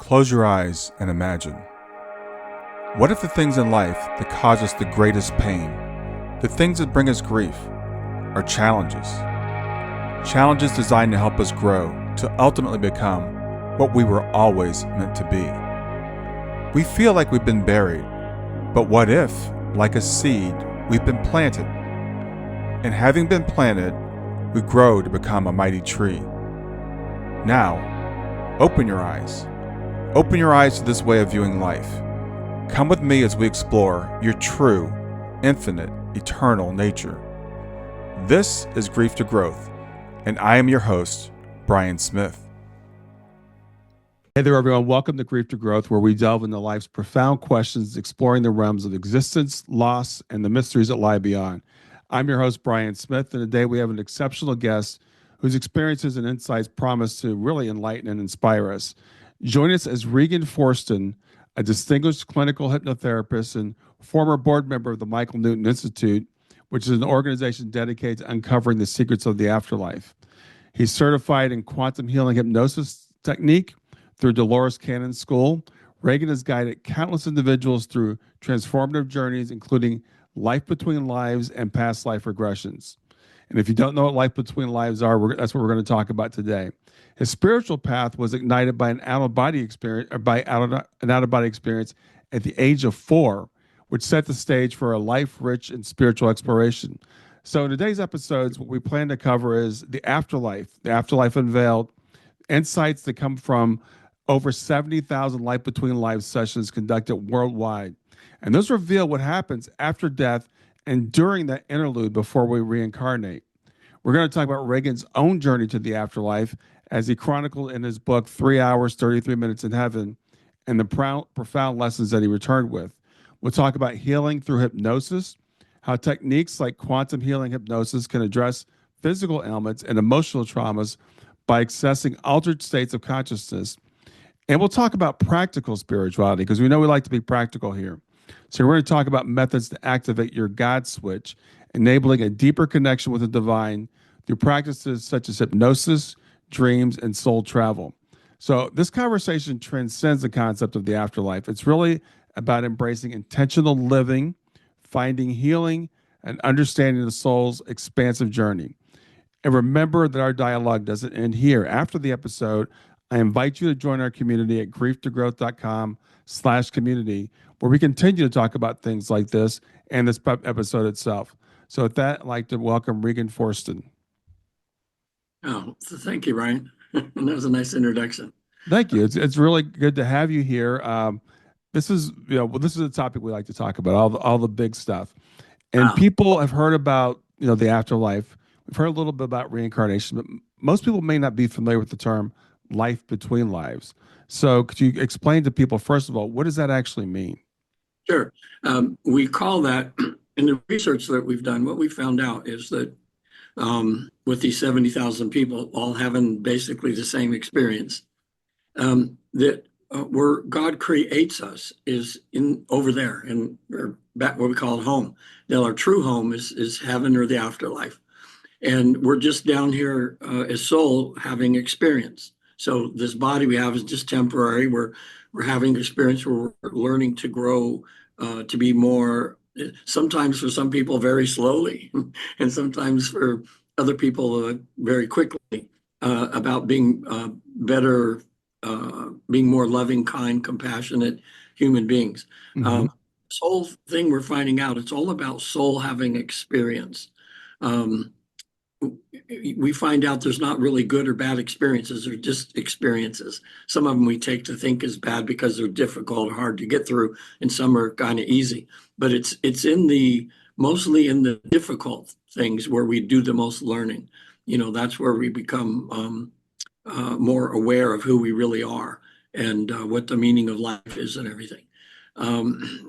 Close your eyes and imagine. What if the things in life that cause us the greatest pain, the things that bring us grief, are challenges? Challenges designed to help us grow, to ultimately become what we were always meant to be. We feel like we've been buried, but what if, like a seed, we've been planted? And having been planted, we grow to become a mighty tree. Now, open your eyes. Open your eyes to this way of viewing life. Come with me as we explore your true, infinite, eternal nature. This is Grief to Growth, and I am your host, Brian Smith. Hey there, everyone. Welcome to Grief to Growth, where we delve into life's profound questions, exploring the realms of existence, loss, and the mysteries that lie beyond. I'm your host, Brian Smith, and today we have an exceptional guest whose experiences and insights promise to really enlighten and inspire us. Join us as Regan Forston, a distinguished clinical hypnotherapist and former board member of the Michael Newton Institute, which is an organization dedicated to uncovering the secrets of the afterlife. He's certified in Quantum Healing Hypnosis Technique through Dolores Cannon School. Regan has guided countless individuals through transformative journeys, including life between lives and past life regressions. And if you don't know what life between lives are, that's what we're going to talk about today. His spiritual path was ignited by an out-of-body experience, at the age of 4, which set the stage for a life rich in spiritual exploration. So in today's episodes, what we plan to cover is the afterlife unveiled, insights that come from over 70,000 life between lives sessions conducted worldwide. And those reveal what happens after death and during that interlude before we reincarnate. We're going to talk about Regan's own journey to the afterlife as he chronicled in his book, 3 Hours, 33 Minutes in Heaven, and the profound lessons that he returned with. We'll talk about healing through hypnosis, how techniques like quantum healing hypnosis can address physical ailments and emotional traumas by accessing altered states of consciousness. And we'll talk about practical spirituality, because we know we like to be practical here. So we're going to talk about methods to activate your God switch, enabling a deeper connection with the divine through practices such as hypnosis, dreams, and soul travel. So this conversation transcends the concept of the afterlife. It's really about embracing intentional living, finding healing, and understanding the soul's expansive journey. And remember that our dialogue doesn't end here. After the episode, I invite you to join our community at grieftogrowth.com/community, where we continue to talk about things like this and this episode itself. So with that, I'd like to welcome Regan Forston. Oh, so thank you, Ryan. That was a nice introduction. Thank you. It's really good to have you here. This is a topic we like to talk about, all the big stuff. And people have heard about the afterlife. We've heard a little bit about reincarnation, but most people may not be familiar with the term life between lives. So could you explain to people, first of all, what does that actually mean? Sure. We call that, in the research that we've done, what we found out is that with these 70,000 people all having basically the same experience, that where God creates us is over there, or back what we call home. Now our true home is heaven or the afterlife. And we're just down here as soul having experience. So this body we have is just temporary. We're having experience where we're learning to grow, to be more, sometimes for some people very slowly, and sometimes for other people very quickly, about being better, being more loving, kind, compassionate human beings. Mm-hmm. This whole thing we're finding out, it's all about soul having experience. We find out there's not really good or bad experiences, they're just experiences. Some of them we take to think is bad because they're difficult, hard to get through, and some are kind of easy. But it's mostly in the difficult things where we do the most learning. That's where we become more aware of who we really are and what the meaning of life is and everything.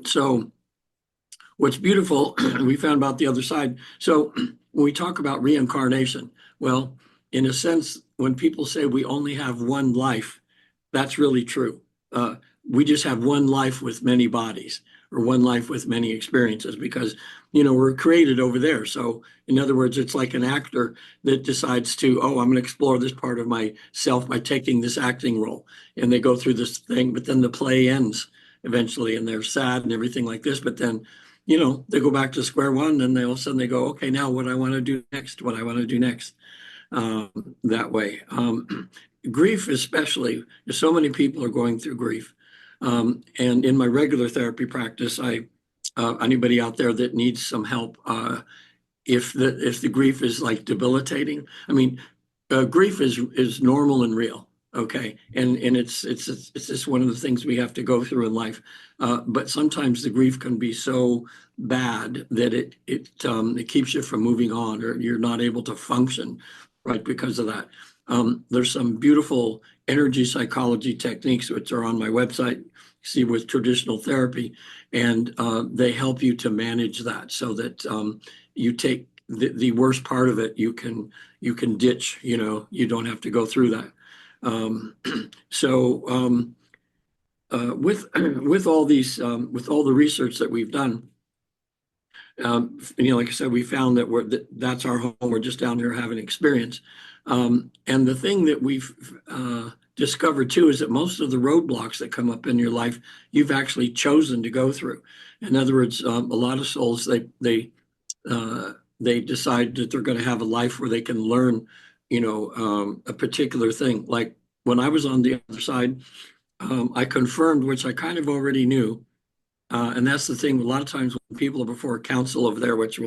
So what's beautiful, we found about the other side. So when we talk about reincarnation, well, in a sense, when people say we only have one life, that's really true. We just have one life with many bodies. or one life with many experiences, because, we're created over there. So in other words, it's like an actor that decides to, oh, I'm going to explore this part of myself by taking this acting role. And they go through this thing, but then the play ends eventually and they're sad and everything like this. But then, they go back to square one and they all of a sudden they go, okay, now what I want to do next, what I want to do next. That way. Grief, especially, so many people are going through grief. And in my regular therapy practice, anybody out there that needs some help, if the grief is like debilitating, I mean, grief is normal and real. Okay, and it's just one of the things we have to go through in life. But sometimes the grief can be so bad that it keeps you from moving on, or you're not able to function right because of that. There's some beautiful energy psychology techniques which are on my website. See, with traditional therapy, and they help you to manage that so that you take the worst part of it. You can ditch. You don't have to go through that. With all these with all the research that we've done, like I said, we found that that's our home. We're just down here having experience. And the thing that we've discovered too is that most of the roadblocks that come up in your life, you've actually chosen to go through. In other words, a lot of souls, they decide that they're going to have a life where they can learn, a particular thing. Like when I was on the other side, I confirmed, which I kind of already knew. And that's the thing. A lot of times when people are before a council over there, which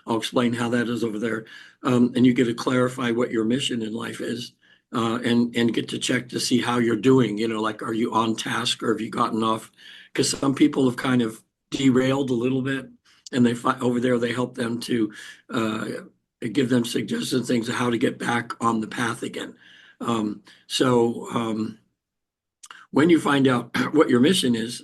I'll explain how that is over there, and you get to clarify what your mission in life is, and get to check to see how you're doing. Like, are you on task or have you gotten off? Because some people have kind of derailed a little bit, and over there they help them to give them suggestions, things of how to get back on the path again. When you find out what your mission is,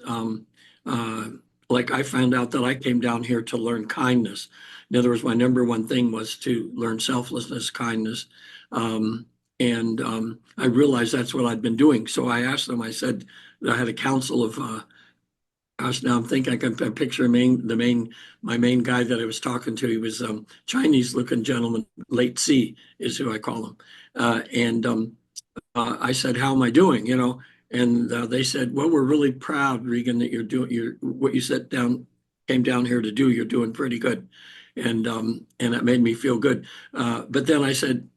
like I found out that I came down here to learn kindness. In other words, my number one thing was to learn selflessness, kindness. I realized that's what I'd been doing. So I asked them, I said, I had a council of, gosh, now I'm thinking I can picture my main guy that I was talking to. He was a Chinese looking gentleman, late C is who I call him. I said, how am I doing? And they said, well, we're really proud, Regan, that you're doing what you came down here to do. You're doing pretty good. And that made me feel good. But then I said,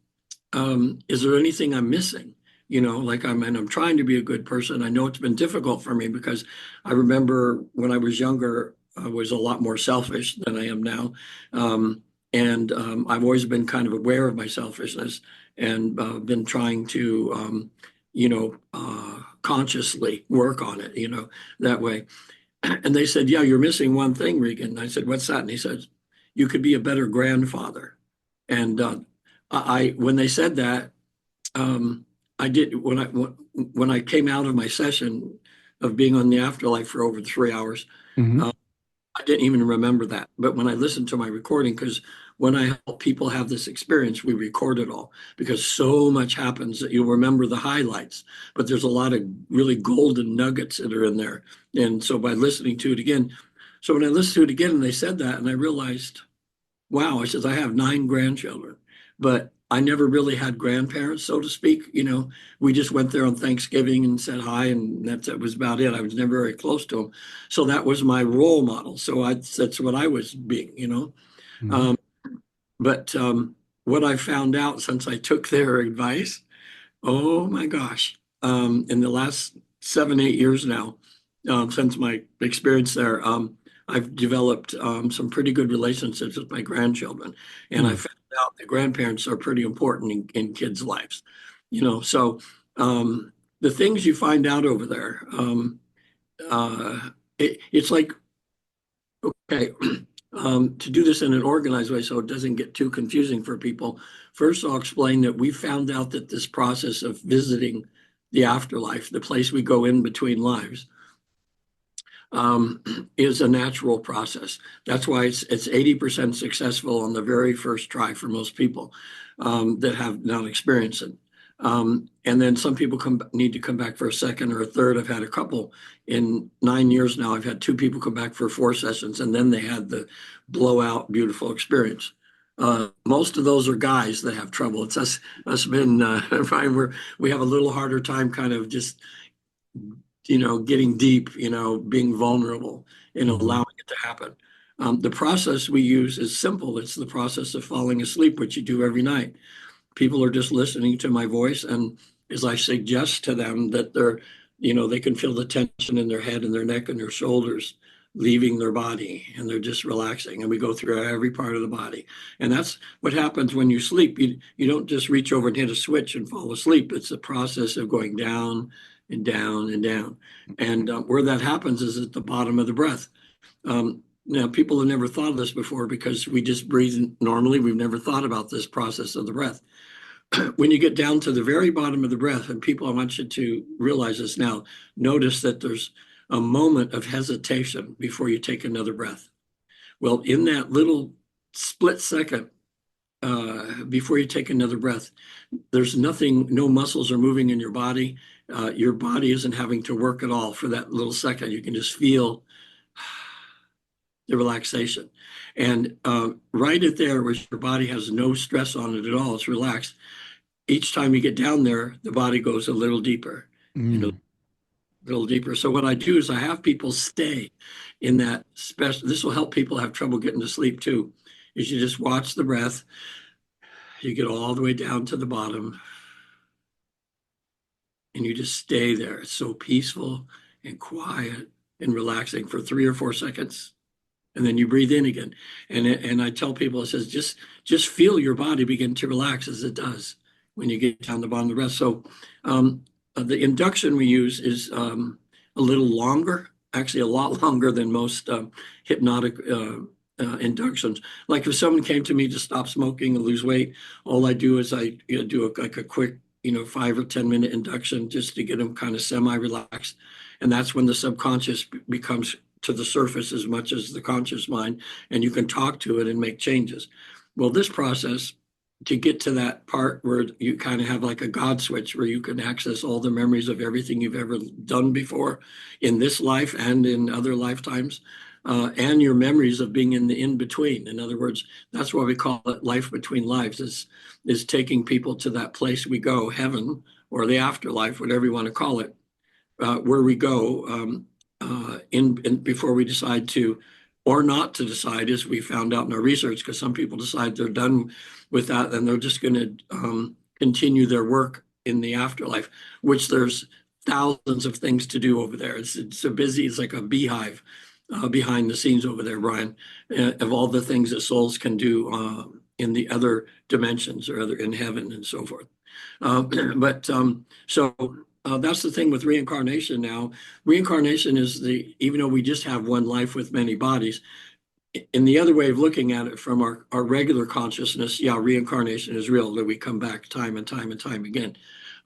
is there anything I'm missing? Like I'm trying to be a good person. I know it's been difficult for me because I remember when I was younger, I was a lot more selfish than I am now. I've always been kind of aware of my selfishness and been trying to, consciously work on it, that way. And they said, yeah, you're missing one thing, Regan. And I said, what's that? And he said, you could be a better grandfather. And when they said that, I did, when I came out of my session of being on the Afterlife for over 3 hours, I didn't even remember that. But when I listened to my recording, because when I help people have this experience, we record it all because so much happens that you'll remember the highlights. But there's a lot of really golden nuggets that are in there. And so by listening to it again, so when I listened to it again and they said that, and I realized, wow, I said, I have 9 grandchildren, but I never really had grandparents, so to speak. We just went there on Thanksgiving and said hi, and that was about it. I was never very close to them. So that was my role model. So that's what I was being, But what I found out since I took their advice, oh my gosh, in the last 7-8 years now, since my experience there, I've developed some pretty good relationships with my grandchildren. And I found out that grandparents are pretty important in kids' lives. So the things you find out over there, it's like, okay, to do this in an organized way so it doesn't get too confusing for people. First, I'll explain that we found out that this process of visiting the afterlife, the place we go in between lives, is a natural process. That's why it's 80% successful on the very first try for most people that have not experienced it. And then some people need to come back for a second or a third. I've had a couple in 9 years now. I've had 2 people come back for 4 sessions, and then they had the blowout, beautiful experience. Most of those are guys that have trouble. It's us men, Ryan, we have a little harder time kind of just, getting deep, being vulnerable and allowing it to happen. The process we use is simple. It's the process of falling asleep, which you do every night. People are just listening to my voice, and as I suggest to them that they can feel the tension in their head and their neck and their shoulders leaving their body, and they're just relaxing, and we go through every part of the body. And that's what happens when you sleep. You don't just reach over and hit a switch and fall asleep. It's a process of going down and down and down, and where that happens is at the bottom of the breath. Now, people have never thought of this before because we just breathe normally. We've never thought about this process of the breath. When you get down to the very bottom of the breath, and people, I want you to realize this now, notice that there's a moment of hesitation before you take another breath. Well, in that little split second before you take another breath, there's nothing, no muscles are moving in your body. Your body isn't having to work at all for that little second. You can just feel the relaxation. And right at there, where your body has no stress on it at all, it's relaxed. Each time you get down there, the body goes a little deeper, a little deeper. So what I do is I have people stay in that special. This will help people have trouble getting to sleep too. Is you just watch the breath. You get all the way down to the bottom, and you just stay there. It's so peaceful and quiet and relaxing for 3 or 4 seconds. And then you breathe in again. And I tell people, it says, just feel your body begin to relax as it does when you get down the bottom of the breath. So the induction we use is a little longer, actually a lot longer than most hypnotic inductions. Like if someone came to me to stop smoking and lose weight, all I do is I do a quick 5 or 10 minute induction just to get them kind of semi-relaxed. And that's when the subconscious becomes to the surface as much as the conscious mind, and you can talk to it and make changes. Well, this process, to get to that part where you kind of have like a God switch where you can access all the memories of everything you've ever done before in this life and in other lifetimes, and your memories of being in the in-between. In other words, that's why we call it life between lives, is taking people to that place we go, heaven or the afterlife, whatever you want to call it, where we go in before we decide to or not to decide, as we found out in our research, because some people decide they're done with that and they're just going to continue their work in the afterlife, which there's thousands of things to do over there. It's so busy. It's like a beehive behind the scenes over there, Brian, of all the things that souls can do in the other dimensions or other in heaven and so forth. That's the thing with reincarnation now. Reincarnation is even though we just have one life with many bodies, in the other way of looking at it from our regular consciousness, yeah, reincarnation is real, that we come back time and time and time again.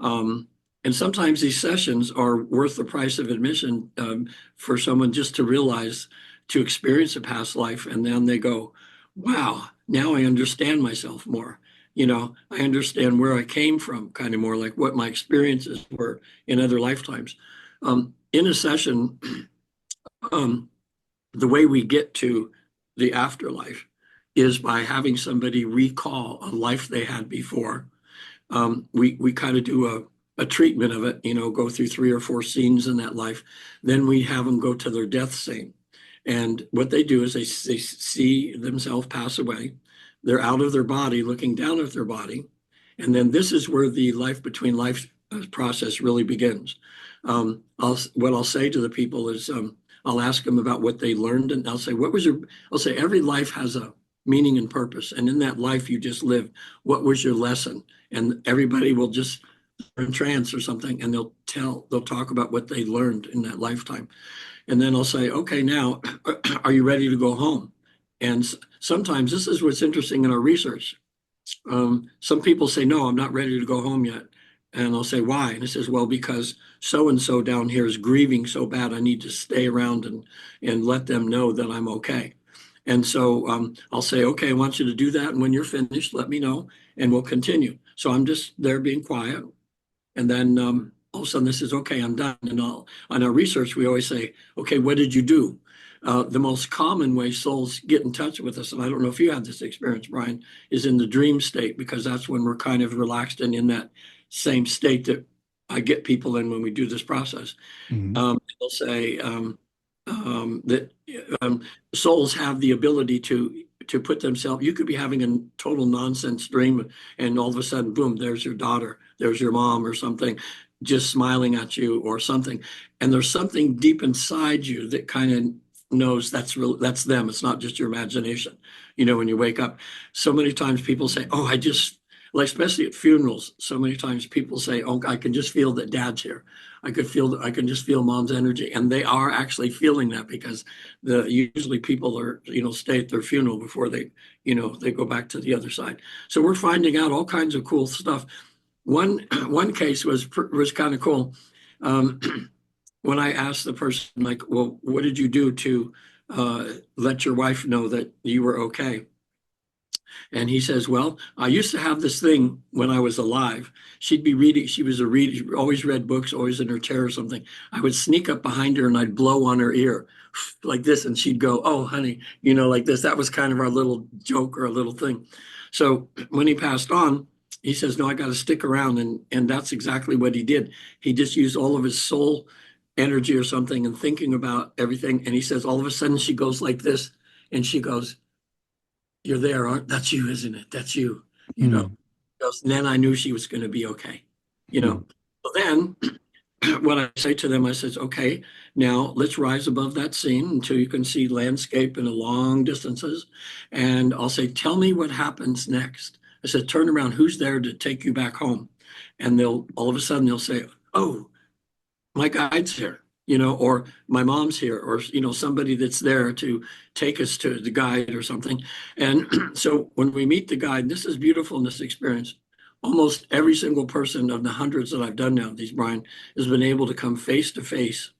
And sometimes these sessions are worth the price of admission for someone just to realize, to experience a past life, and then they go, wow, now I understand myself more. I understand where I came from, kind of more like what my experiences were in other lifetimes. In a session, the way we get to the afterlife is by having somebody recall a life they had before. We kind of do a treatment of it, go through 3 or 4 scenes in that life. Then we have them go to their death scene. And what they do is they see themselves pass away. They're out of their body, looking down at their body. And then this is where the life between life process really begins. What I'll say to the people is, I'll ask them about what they learned, and I'll say, I'll say, every life has a meaning and purpose. And in that life you just lived, what was your lesson? And everybody will just in trance or something, and they'll talk about what they learned in that lifetime. And then I'll say, okay, now, are you ready to go home? And sometimes this is what's interesting in our research. Some people say, no, I'm not ready to go home yet. And I'll say, why? And it says, well, because so-and-so down here is grieving so bad, I need to stay around and let them know that I'm okay. And so I'll say, okay, I want you to do that. And when you're finished, let me know and we'll continue. So I'm just there being quiet. And then all of a sudden this is, okay, I'm done. And on our research, we always say, okay, what did you do? The most common way souls get in touch with us, and I don't know if you had this experience, Brian, is in the dream state, because that's when we're kind of relaxed and in that same state that I get people in when we do this process. They'll say that souls have the ability to put themselves, you could be having a total nonsense dream, and all of a sudden, boom, there's your daughter, there's your mom or something, just smiling at you or something. And there's something deep inside you that kind of knows that's real, that's them. It's not just your imagination. You know, when you wake up, so many times people say, oh, I just, like, especially at funerals, so many times people say, oh, I can just feel that dad's here. I can just feel mom's energy. And they are actually feeling that, because usually people are, stay at their funeral before they go back to the other side. So we're finding out all kinds of cool stuff. One case was kind of cool. When I asked the person, like, well, what did you do to let your wife know that you were okay? And he says, well, I used to have this thing when I was alive. She'd be reading. She was a reader. She always read books, always in her chair or something. I would sneak up behind her and I'd blow on her ear like this. And she'd go, oh, honey, like this. That was kind of our little joke or a little thing. So when he passed on, he says, no, I got to stick around. And that's exactly what he did. He just used all of his soul energy or something and thinking about everything. And he says, all of a sudden she goes like this, and she goes, you're there, aren't? That's you, isn't it? That's you. And then I knew she was going to be okay. So then what I say to them, I says, okay, now let's rise above that scene until you can see landscape in the long distances. And I'll say, tell me what happens next. I said, turn around. Who's there to take you back home? And all of a sudden they'll say, oh, my guide's here, or my mom's here, or, somebody that's there to take us to the guide or something. And so when we meet the guide, this is beautiful in this experience. Almost every single person of the hundreds that I've done now, these, Brian, has been able to come face to face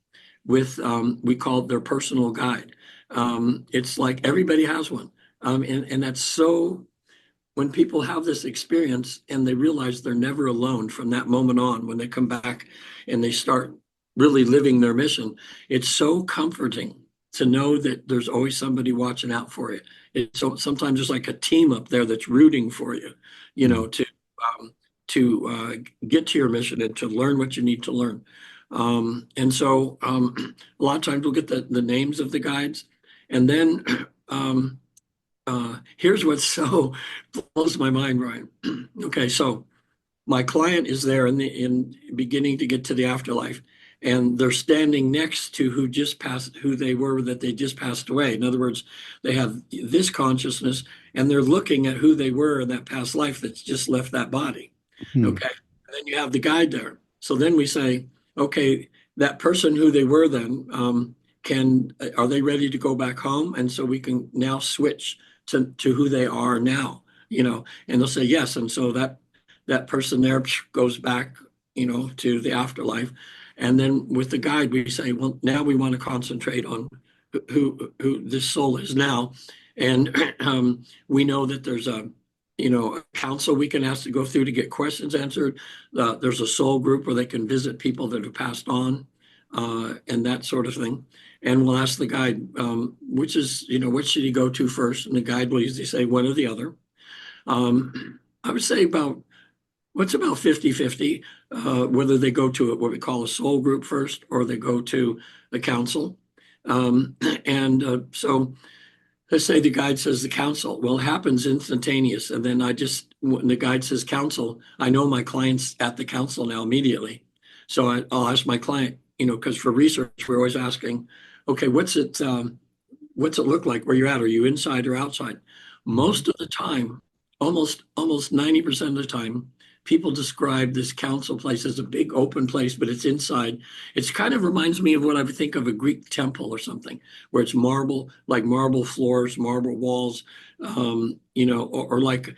with, we call it their personal guide. It's like everybody has one. And that's so, when people have this experience and they realize they're never alone from that moment on, when they come back and they start really living their mission, it's so comforting to know that there's always somebody watching out for you. It's so sometimes there's like a team up there that's rooting for you, to get to your mission and to learn what you need to learn. And so a lot of times we'll get the names of the guides, and then here's what so blows my mind, Ryan. Okay, so my client is there in beginning to get to the afterlife, and they're standing next to who just passed, who they were that they just passed away. In other words, they have this consciousness, and they're looking at who they were in that past life that's just left that body. Okay, and then you have the guide there. So then we say, okay, that person who they were then, are they ready to go back home? And so we can now switch to who they are now, and they'll say yes. And so that person there goes back, to the afterlife. And then with the guide, we say, well, now we want to concentrate on who this soul is now. And we know that there's a council we can ask to go through to get questions answered. There's a soul group where they can visit people that have passed on, and that sort of thing. And we'll ask the guide, which is, what should he go to first? And the guide will usually say one or the other. I would say about 50-50, whether they go to what we call a soul group first, or they go to the council. So let's say the guide says the council. Well, it happens instantaneous. And then when the guide says council, I know my client's at the council now immediately. So I'll ask my client, because for research, we're always asking, okay, what's it look like where you're at? Are you inside or outside? Most of the time, almost 90% of the time, people describe this council place as a big open place, but it's inside. It kind of reminds me of what I would think of a Greek temple or something, where it's marble, like marble floors, marble walls, or like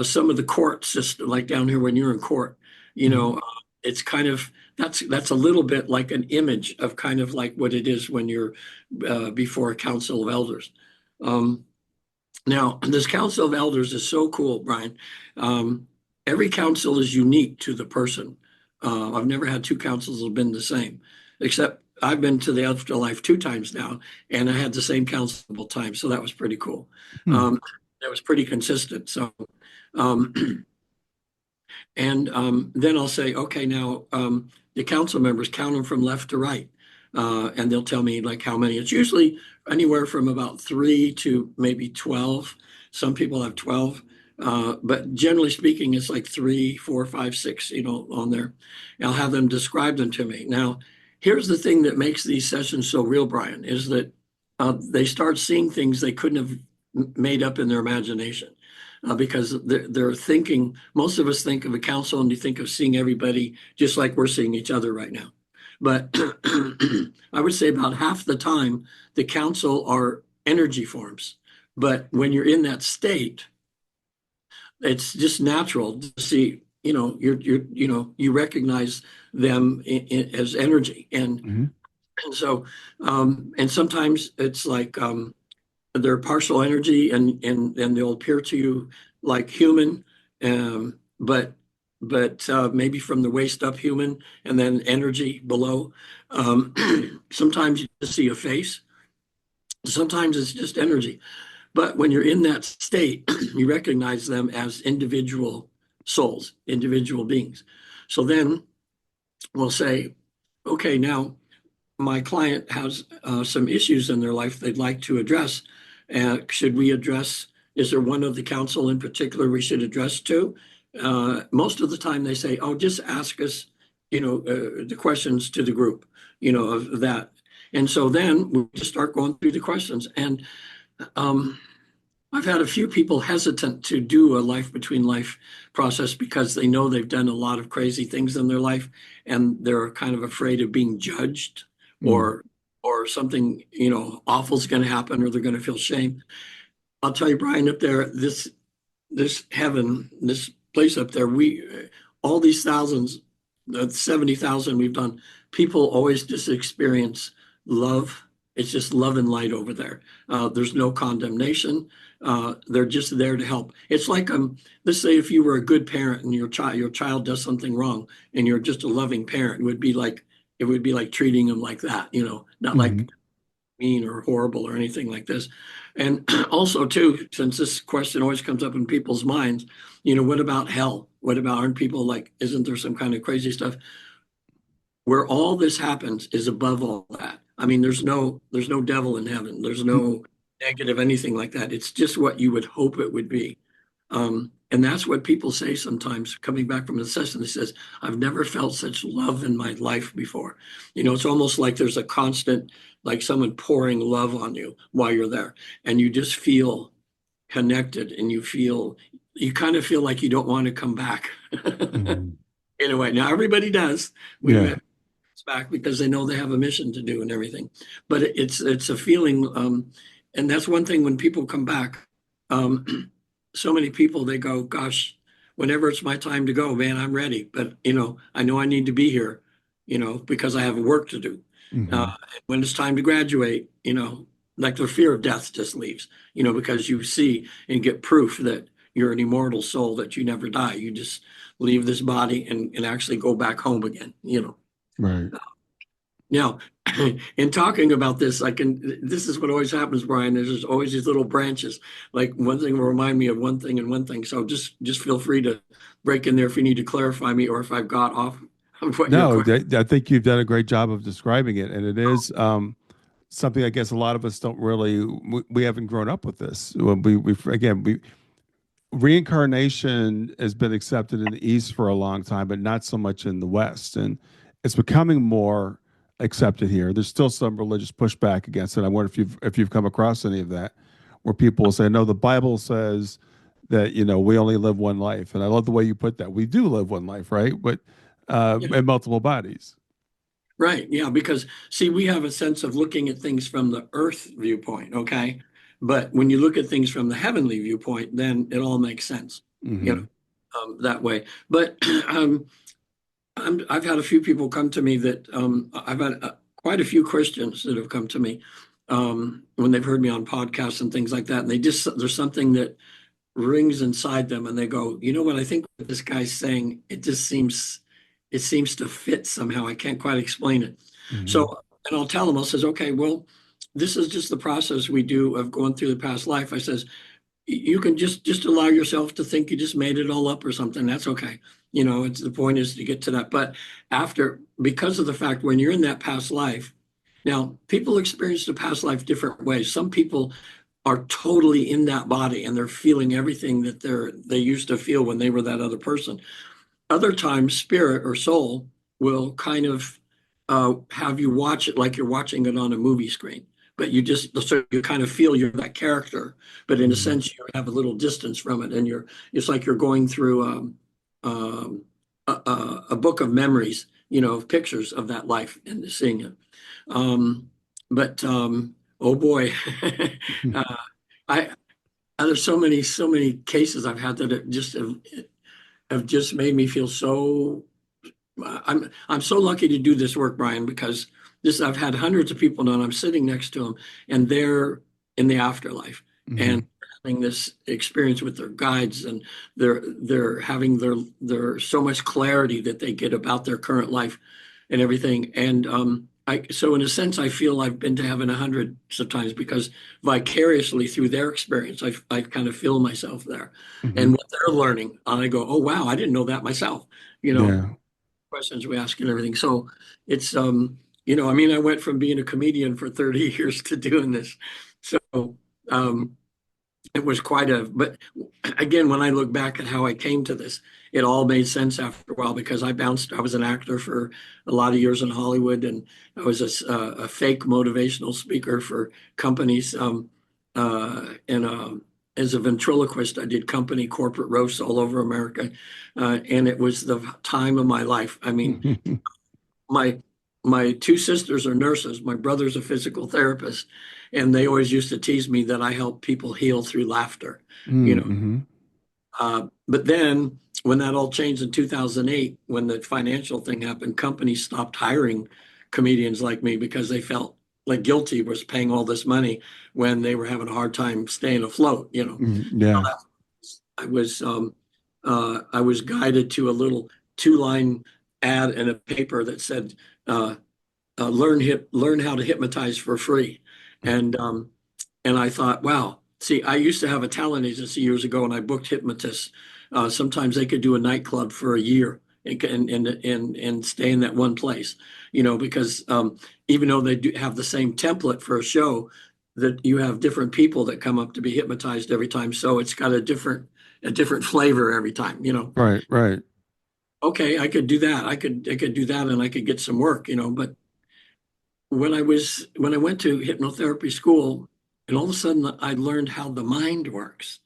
some of the court system, like down here when you're in court, it's kind of, that's a little bit like an image of kind of like what it is when you're before a council of elders. Now, this council of elders is so cool, Brian. Every council is unique to the person I've never had two counsels that have been the same, except I've been to the Afterlife 2 times now, and I had the same counsel both times, so that was pretty cool. Hmm. That was pretty consistent. So, um, and then I'll say, okay, now the council members count them from left to right, and they'll tell me like how many. It's usually anywhere from about 3 to maybe 12. Some people have 12. But generally speaking, it's like 3, 4, 5, 6, on there. And I'll have them describe them to me. Now, here's the thing that makes these sessions so real, Brian, is that they start seeing things they couldn't have made up in their imagination. Because they're thinking, most of us think of a council and you think of seeing everybody just like we're seeing each other right now. But I would say about half the time, the council are energy forms. But when you're in that state, it's just natural to see, you recognize them as energy. Hmm. And so, and sometimes it's like, they're partial energy and they'll appear to you like human, but maybe from the waist up human and then energy below. Um, Sometimes you just see a face. Sometimes it's just energy. But when you're in that state, you recognize them as individual souls, individual beings. So then we'll say, okay, now my client has some issues in their life they'd like to address. Should we address, is there one of the council in particular we should address to? Most of the time they say, oh, just ask us, the questions to the group, of that. And so then we just start going through the questions. And um, I've had a few people hesitant to do a life between life process because they know they've done a lot of crazy things in their life and they're kind of afraid of being judged Mm. or something, awful is going to happen or they're going to feel shame. I'll tell you, Brian, up there, this heaven, this place up there, we all these thousands, the 70,000 we've done, people always just experience love. It's just love and light over there. There's no condemnation. They're just there to help. It's like let's say if you were a good parent and your child does something wrong and you're just a loving parent, it would be like treating them like that, not Hmm. like mean or horrible or anything like this. And also, too, since this question always comes up in people's minds, what about hell? What about, aren't people like, isn't there some kind of crazy stuff? Where all this happens is above all that. I mean, there's no devil in heaven. There's no negative anything like that. It's just what you would hope it would be. And that's what people say sometimes coming back from a session. They says, I've never felt such love in my life before. It's almost like there's a constant, like someone pouring love on you while you're there. And you just feel connected and you kind of feel like you don't want to come back. Hmm. In a way. Now everybody does. We've Yeah. had back because they know they have a mission to do and everything. But it's a feeling, and that's one thing when people come back. So many people they go, "Gosh, whenever it's my time to go, man, I'm ready." But I know I need to be here, because I have work to do. Hmm. When it's time to graduate, like the fear of death just leaves, because you see and get proof that you're an immortal soul that you never die. You just leave this body and actually go back home again. Right. Now, in talking about this, this is what always happens, Brian. There's always these little branches. Like one thing will remind me of one thing and one thing. So just feel free to break in there if you need to clarify me or if I've got off of what your No, question. I think you've done a great job of describing it, and it is something I guess a lot of us don't really we haven't grown up with this. We reincarnation has been accepted in the East for a long time, but not so much in the West, and it's becoming more accepted here. There's still some religious pushback against it. I wonder if you've come across any of that, where people will say, "No, the Bible says that we only live one life," and I love the way you put that. We do live one life, right? But Yeah, in multiple bodies. right. Yeah, because see, we have a sense of looking at things from the earth viewpoint, okay? But when you look at things from the heavenly viewpoint, then it all makes sense, Hmm. that way. But I've had a few people come to me that I've had quite a few Christians that have come to me when they've heard me on podcasts and things like that, and there's something that rings inside them, and they go, you know what? I think what this guy's saying, it just seems it seems to fit somehow. I can't quite explain it. Mhm. So, and I'll tell them, I says, okay, well, this is just the process we do of going through the past life. I says, you can just allow yourself to think you just made it all up or something. That's okay. It's the point is to get to that. But because of the fact when you're in that past life, now people experience the past life different ways. Some people are totally in that body and they're feeling everything that they used to feel when they were that other person. Other times, spirit or soul will kind of have you watch it like you're watching it on a movie screen, but so you kind of feel you're that character, but in a Mhm. sense you have a little distance from it, and it's like you're going through a book of memories, of pictures of that life and seeing it. But oh boy, uh, I there's so many cases I've had that have just made me feel so I'm so lucky to do this work, Brian, because I've had hundreds of people know, and I'm sitting next to them, and they're in the afterlife and Mhm. having this experience with their guides, and they're having their so much clarity that they get about their current life and everything. And so in a sense, I feel I've been to heaven hundreds of times because vicariously through their experience, I kind of feel myself there, and Mhm. what they're learning, I go, oh wow, I didn't know that myself. You know, Yeah. questions we ask and everything. So it's I mean, I went from being a comedian for 30 years to doing this. So um it was but again, when I look back at how I came to this, it all made sense after a while because I was an actor for a lot of years in Hollywood, and I was a fake motivational speaker for companies. And As a ventriloquist, I did company corporate roasts all over America. And it was the time of my life. I mean, my my two sisters are nurses. My brother's a physical therapist, and they always used to tease me that I help people heal through laughter. You know, Mhm. but then when that all changed in 2008, when the financial thing happened, companies stopped hiring comedians like me because they felt like guilty was paying all this money when they were having a hard time staying afloat. Mhm. Yeah. I was I was guided to a little two-line ad in a paper that said, uh, learn how to hypnotize for free," and I thought, wow. See, I used to have a talent agency years ago, and I booked hypnotists. Sometimes they could do a nightclub for a year and stay in that one place, because even though they do have the same template for a show, that you have different people that come up to be hypnotized every time, so it's got a different flavor every time. Right. Right. Okay, I could do that. I could do that, and I could get some work. But when I went to hypnotherapy school, and all of a sudden I learned how the mind works,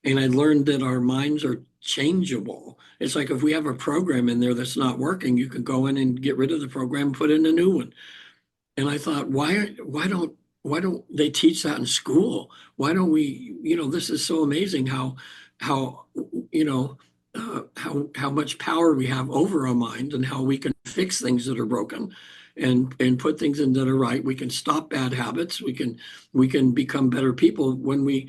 and I learned that our minds are changeable. It's like if we have a program in there that's not working, you can go in and get rid of the program and put in a new one. And I thought, why don't they teach that in school? Why don't we, this is so amazing how you know how much power we have over our mind, and how we can fix things that are broken and put things in that are right. We can stop bad habits. We can become better people when we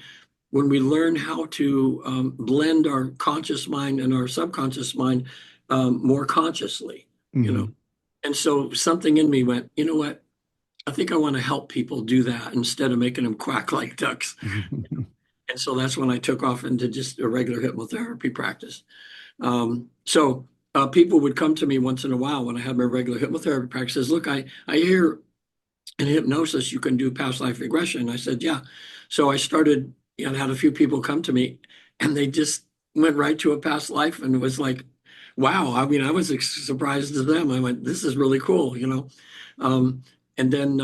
learn how to blend our conscious mind and our subconscious mind more consciously, you know. Mhm. And so something in me went, you know what? I think I want to help people do that instead of making them quack like ducks. And so that's when I took off into just a regular hypnotherapy practice. So people would come to me once in a while when I had my regular hypnotherapy practices. Look, I hear in hypnosis you can do past life regression. I said, yeah. So I started and had a few people come to me, and they just went right to a past life, and it was like, wow. I mean, I was surprised as them. I went, this is really cool. And then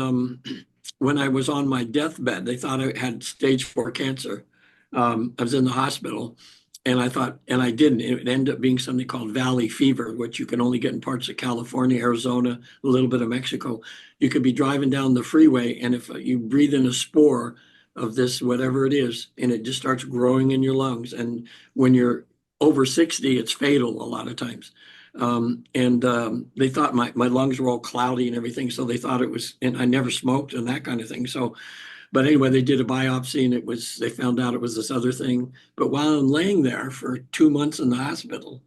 when I was on my deathbed, they thought I had stage 4 cancer. I was in the hospital, and I thought, and I didn't. It ended up being something called valley fever, which you can only get in parts of California, Arizona, a little bit of Mexico. You could be driving down the freeway, and if you breathe in a spore of this, whatever it is, and it just starts growing in your lungs. And when you're over 60, it's fatal a lot of times. And They thought my lungs were all cloudy and everything. So they thought it was, and I never smoked and that kind of thing. So, but anyway, they did a biopsy, and they found out it was this other thing. But while I'm laying there for 2 months in the hospital,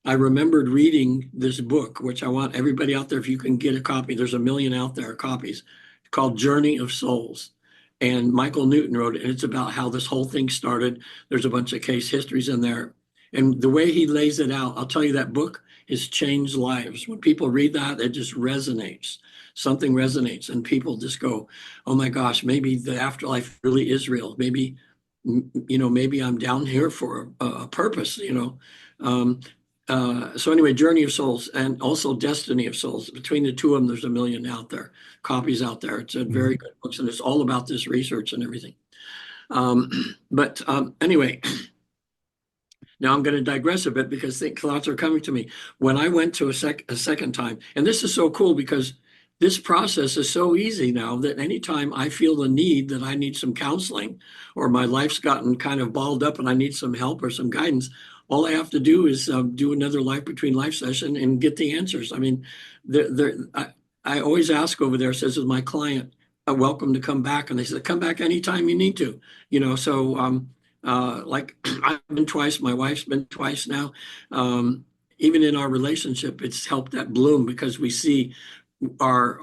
I remembered reading this book, which I want everybody out there, if you can get a copy, there's a million out there copies, called Journey of Souls. And Michael Newton wrote it, and it's about how this whole thing started. There's a bunch of case histories in there. And the way he lays it out, I'll tell you, that book has changed lives. When people read that, it just resonates. Something resonates, and people just go, oh my gosh, maybe the afterlife really is real. Maybe, maybe I'm down here for a purpose, So anyway, Journey of Souls and also Destiny of Souls. Between the two of them, there's a million out there, copies out there. It's a very good book, and it's all about this research and everything. But anyway, now I'm going to digress a bit because thoughts are coming to me. When I went to a second time, and this is so cool because this process is so easy now that anytime I feel the need that I need some counseling, or my life's gotten kind of balled up and I need some help or some guidance, all I have to do is do another life between life session and get the answers. I mean, I always ask over there, says, is my client welcome to come back? And they said, come back anytime you need to, so like I've been twice, my wife's been twice now. Even in our relationship, it's helped that bloom because we see our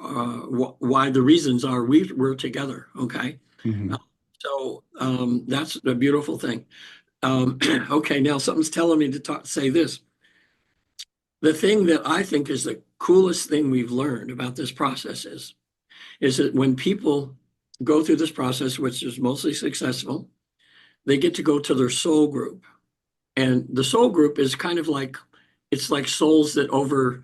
why the reasons are we're together. Okay. Mm-hmm. So that's a beautiful thing. Okay, now something's telling me to say this. The thing that I think is the coolest thing we've learned about this process is that when people go through this process, which is mostly successful, they get to go to their soul group. And the soul group is kind of like, it's like souls that over,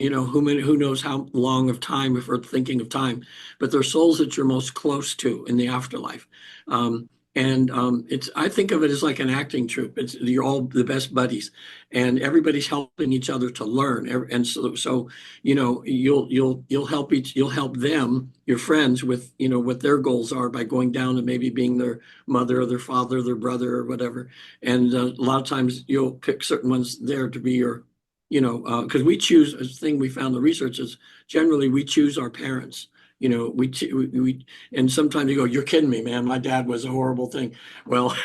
who knows how long of time, if we're thinking of time, but they're souls that you're most close to in the afterlife. I think of it as like an acting troupe. You're all the best buddies, and everybody's helping each other to learn. And so you'll help them, your friends, with what their goals are by going down and maybe being their mother or their father, or their brother or whatever. And a lot of times you'll pick certain ones there to be your, because we choose. A thing we found in the research is generally we choose our parents. We and sometimes you go, you're kidding me, man. My dad was a horrible thing. Well,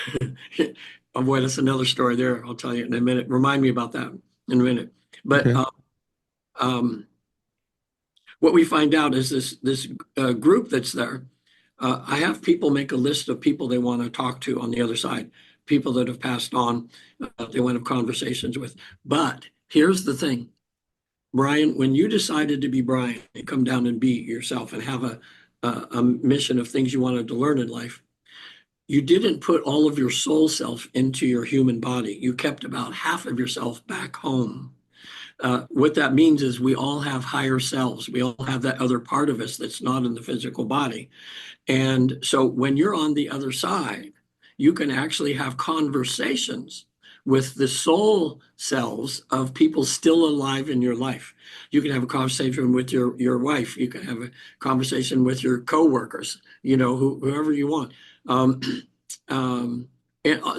oh boy, that's another story there. I'll tell you in a minute. Remind me about that in a minute. But Okay. What we find out is this group that's there. I have people make a list of people they want to talk to on the other side, people that have passed on, they want to have conversations with. But here's the thing. Brian, when you decided to be Brian and come down and be yourself and have a mission of things you wanted to learn in life, you didn't put all of your soul self into your human body. You kept about half of yourself back home. What that means is we all have higher selves. We all have that other part of us that's not in the physical body. And so when you're on the other side, you can actually have conversations with the soul selves of people still alive in your life. You can have a conversation with your wife. You can have a conversation with your coworkers, whoever you want. And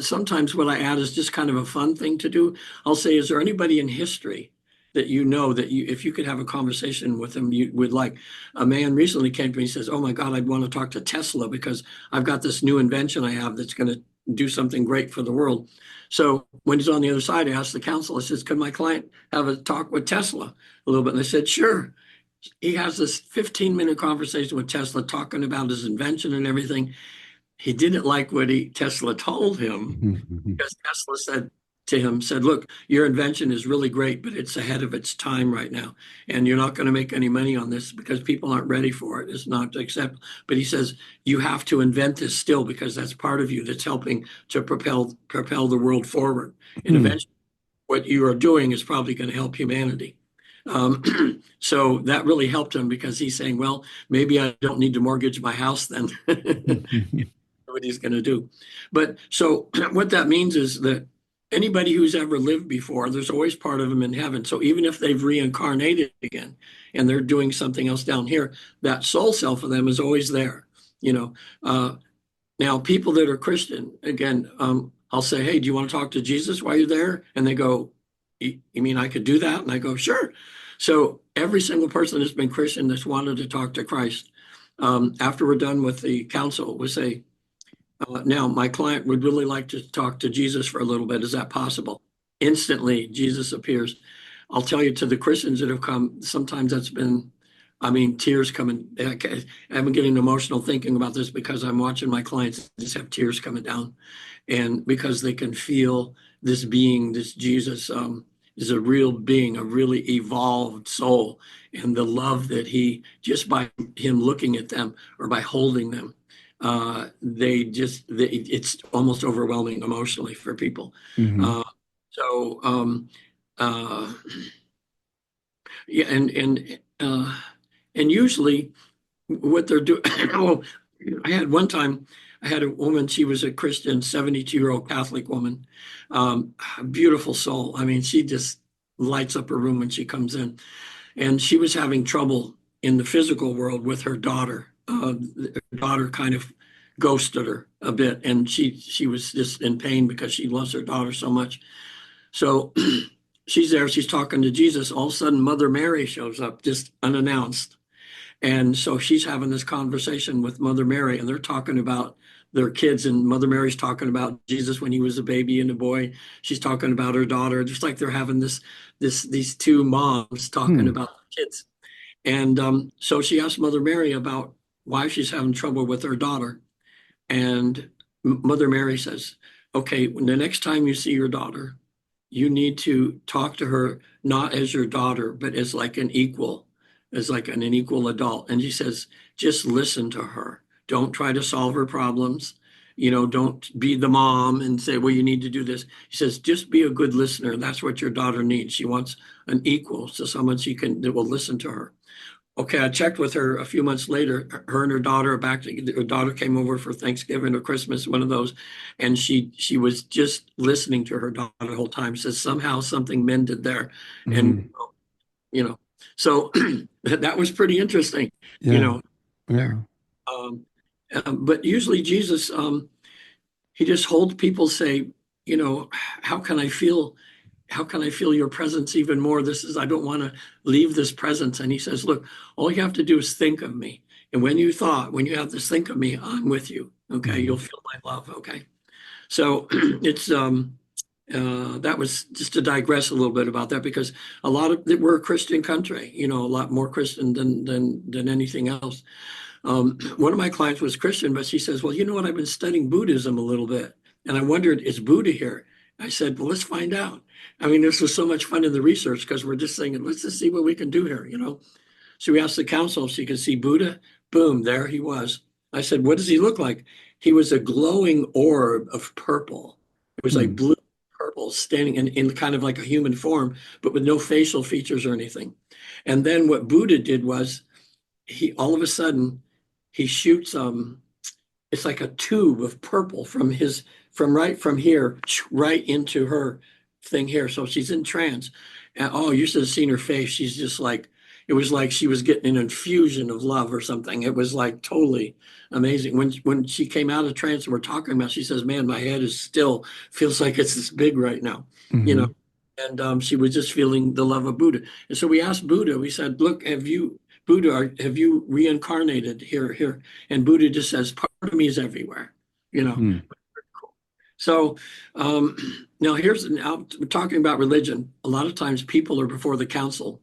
sometimes what I add is just kind of a fun thing to do. I'll say, is there anybody in history that if you could have a conversation with them, you would like? A man recently came to me and says, oh my God, I'd want to talk to Tesla because I've got this new invention I have that's going to do something great for the world. So when he's on the other side, I asked the counsel, I says, could my client have a talk with Tesla a little bit? And they said, sure. He has this 15-minute conversation with Tesla talking about his invention and everything. He didn't like what Tesla told him because Tesla said, look, your invention is really great, but it's ahead of its time right now. And you're not going to make any money on this because people aren't ready for it. It's not to accept. But he says, you have to invent this still because that's part of you that's helping to propel the world forward. And eventually what you are doing is probably going to help humanity. So that really helped him because he's saying, well, maybe I don't need to mortgage my house then. What he's going to do. But so what that means is that anybody who's ever lived before, there's always part of them in heaven. So even if they've reincarnated again and they're doing something else down here, that soul self of them is always there. Now people that are Christian, again, I'll say, hey, do you want to talk to Jesus while you're there? And they go, you mean I could do that? And I go, sure. So every single person that's been Christian that's wanted to talk to Christ, after we're done with the council, we say, now my client would really like to talk to Jesus for a little bit. Is that possible? instantly Jesus appears. I'll tell you, to the Christians that have come, sometimes that's been, I mean, tears coming. I'm getting emotional thinking about this because I'm watching my clients just have tears coming down, and because they can feel this being, this Jesus, is a real being, a really evolved soul, and the love that he, just by him looking at them or by holding them, it's almost overwhelming emotionally for people. Mm-hmm. So uh, yeah, and usually what they're doing. Well, I had one time, I had a woman. She was a Christian, 72-year-old Catholic woman, a beautiful soul. I mean, she just lights up her room when she comes in, and she was having trouble in the physical world with her daughter. Her daughter kind of ghosted her a bit, and she was just in pain because she loves her daughter so much. So she's there, she's talking to Jesus. All of a sudden, Mother Mary shows up just unannounced. And so she's having this conversation with Mother Mary, and they're talking about their kids. And Mother Mary's talking about Jesus when he was a baby and a boy. She's talking about her daughter, just like they're having these two moms talking about kids. And so she asked Mother Mary about why she's having trouble with her daughter. And Mother Mary says, okay, when the next time you see your daughter, you need to talk to her not as your daughter, but as like an equal, as like an equal adult. And she says, just listen to her. Don't try to solve her problems. You know, don't be the mom and say, well, you need to do this. She says, just be a good listener. That's what your daughter needs. She wants an equal, so someone that will listen to her. Okay, I checked with her a few months later. Her and her daughter are back. Her daughter came over for Thanksgiving or Christmas, one of those, and she was just listening to her daughter the whole time. Says somehow something mended there, Mm-hmm. and you know, so that was pretty interesting. You Yeah. know, Yeah. um, but usually Jesus, he just holds people, say, you know, how can I feel? How can I feel your presence even more? I don't want to leave this presence. And he says, look, all you have to do is think of me. And when you have this think of me, I'm with you. Okay. Mm-hmm. You'll feel my love. Okay. So it's, that was just to digress a little bit about that, because we're a Christian country, you know, a lot more Christian than anything else. One of my clients was Christian, but she says, well, you know what? I've been studying Buddhism a little bit. And I wondered, is Buddha here? I said, well, let's find out. I mean, this was so much fun in the research because we're just saying, let's just see what we can do here, you know? So we asked the council if she could see Buddha. Boom, there he was. I said, what does he look like? He was a glowing orb of purple. It was like Hmm. blue, purple, standing in kind of like a human form, but with no facial features or anything. And then what Buddha did was, he all of a sudden he shoots it's like a tube of purple from right from here right into her thing here. So she's in trance. And oh, you should have seen her face. She's just like, it was like she was getting an infusion of love or something. It was like totally amazing. When she came out of trance and we're talking about, she says, man, my head is still feels like it's this big right now, you Mm-hmm. know. And she was just feeling the love of Buddha. And so we asked Buddha, we said, look, Buddha, have you reincarnated here? And Buddha just says, part of me is everywhere, you know. Hmm. So now we're talking about religion. A lot of times people are before the council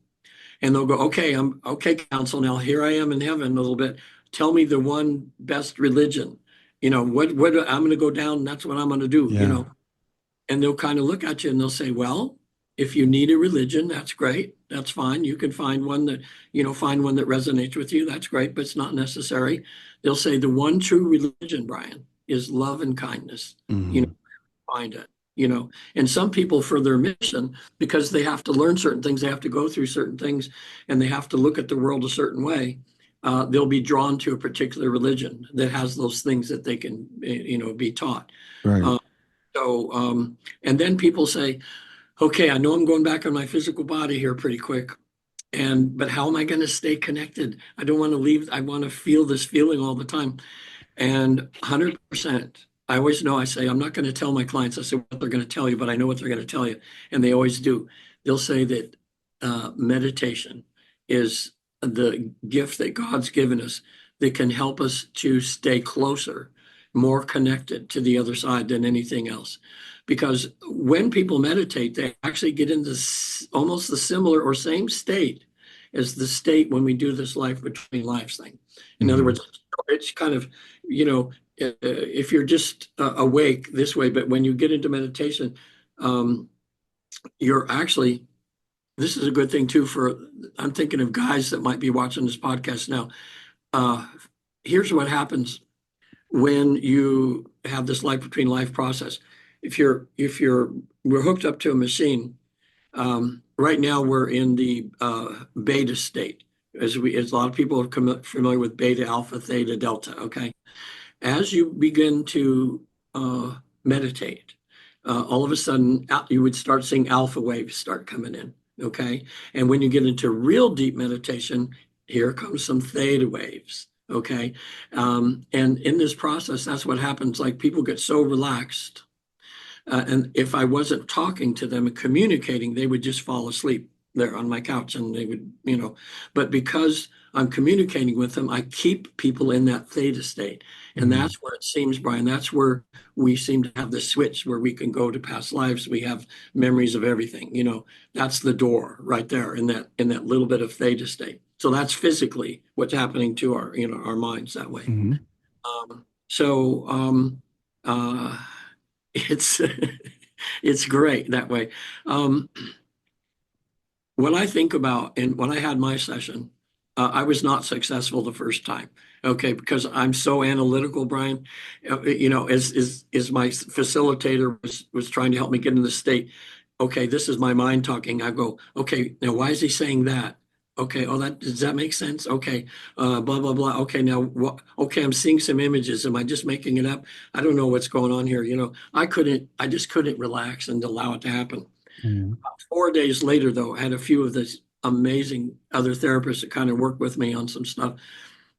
and they'll go, okay, I'm okay, council. Now here I am in heaven a little bit. Tell me the one best religion. You know, what I'm going to go down. And that's what I'm going to do, you Yeah. know. And they'll kind of look at you and they'll say, well, if you need a religion, that's great. That's fine. You can find one that, find one that resonates with you. That's great, but it's not necessary. They'll say the one true religion, Brian, is love and kindness. You know, Mm-hmm. find it, you know. And some people, for their mission, because they have to learn certain things, they have to go through certain things, and they have to look at the world a certain way. They'll be drawn to a particular religion that has those things that they can, be taught. Right. Uh, and then people say, okay, I know I'm going back on my physical body here pretty quick. But how am I going to stay connected? I don't want to leave. I want to feel this feeling all the time. And 100%, I always know, I say, I'm not going to tell my clients, I say what they're going to tell you, but I know what they're going to tell you. And they always do. They'll say that meditation is the gift that God's given us that can help us to stay closer more connected to the other side than anything else. Because when people meditate, they actually get into almost the similar or same state as the state when we do this life between lives thing. In other words, it's kind of, if you're just awake this way, but when you get into meditation, you're actually, this is a good thing too I'm thinking of guys that might be watching this podcast now. Here's what happens when you have this life between life process. We're hooked up to a machine. Right now we're in the beta state, as a lot of people are familiar with beta, alpha, theta, delta. Okay, as you begin to meditate, all of a sudden you would start seeing alpha waves start coming in. Okay, and when you get into real deep meditation, here comes some theta waves. Okay, and in this process, that's what happens. Like, people get so relaxed. And if I wasn't talking to them and communicating, they would just fall asleep there on my couch, and they would, but because I'm communicating with them, I keep people in that theta state. And that's where it seems, Brian, that's where we seem to have the switch where we can go to past lives. We have memories of everything, that's the door right there in that little bit of theta state. So that's physically what's happening to our minds that way. It's it's great that way. When I think about, and when I had my session, I was not successful the first time. Okay, because I'm so analytical, Brian. As my facilitator was trying to help me get in the state. Okay, this is my mind talking. I go, okay, now why is he saying that? Okay, does that make sense? Okay, blah blah blah. Okay, now what? Okay, I'm seeing some images. Am I just making it up? I don't know what's going on here. I just couldn't relax and allow it to happen. 4 days later, though, I had a few of these amazing other therapists that kind of worked with me on some stuff.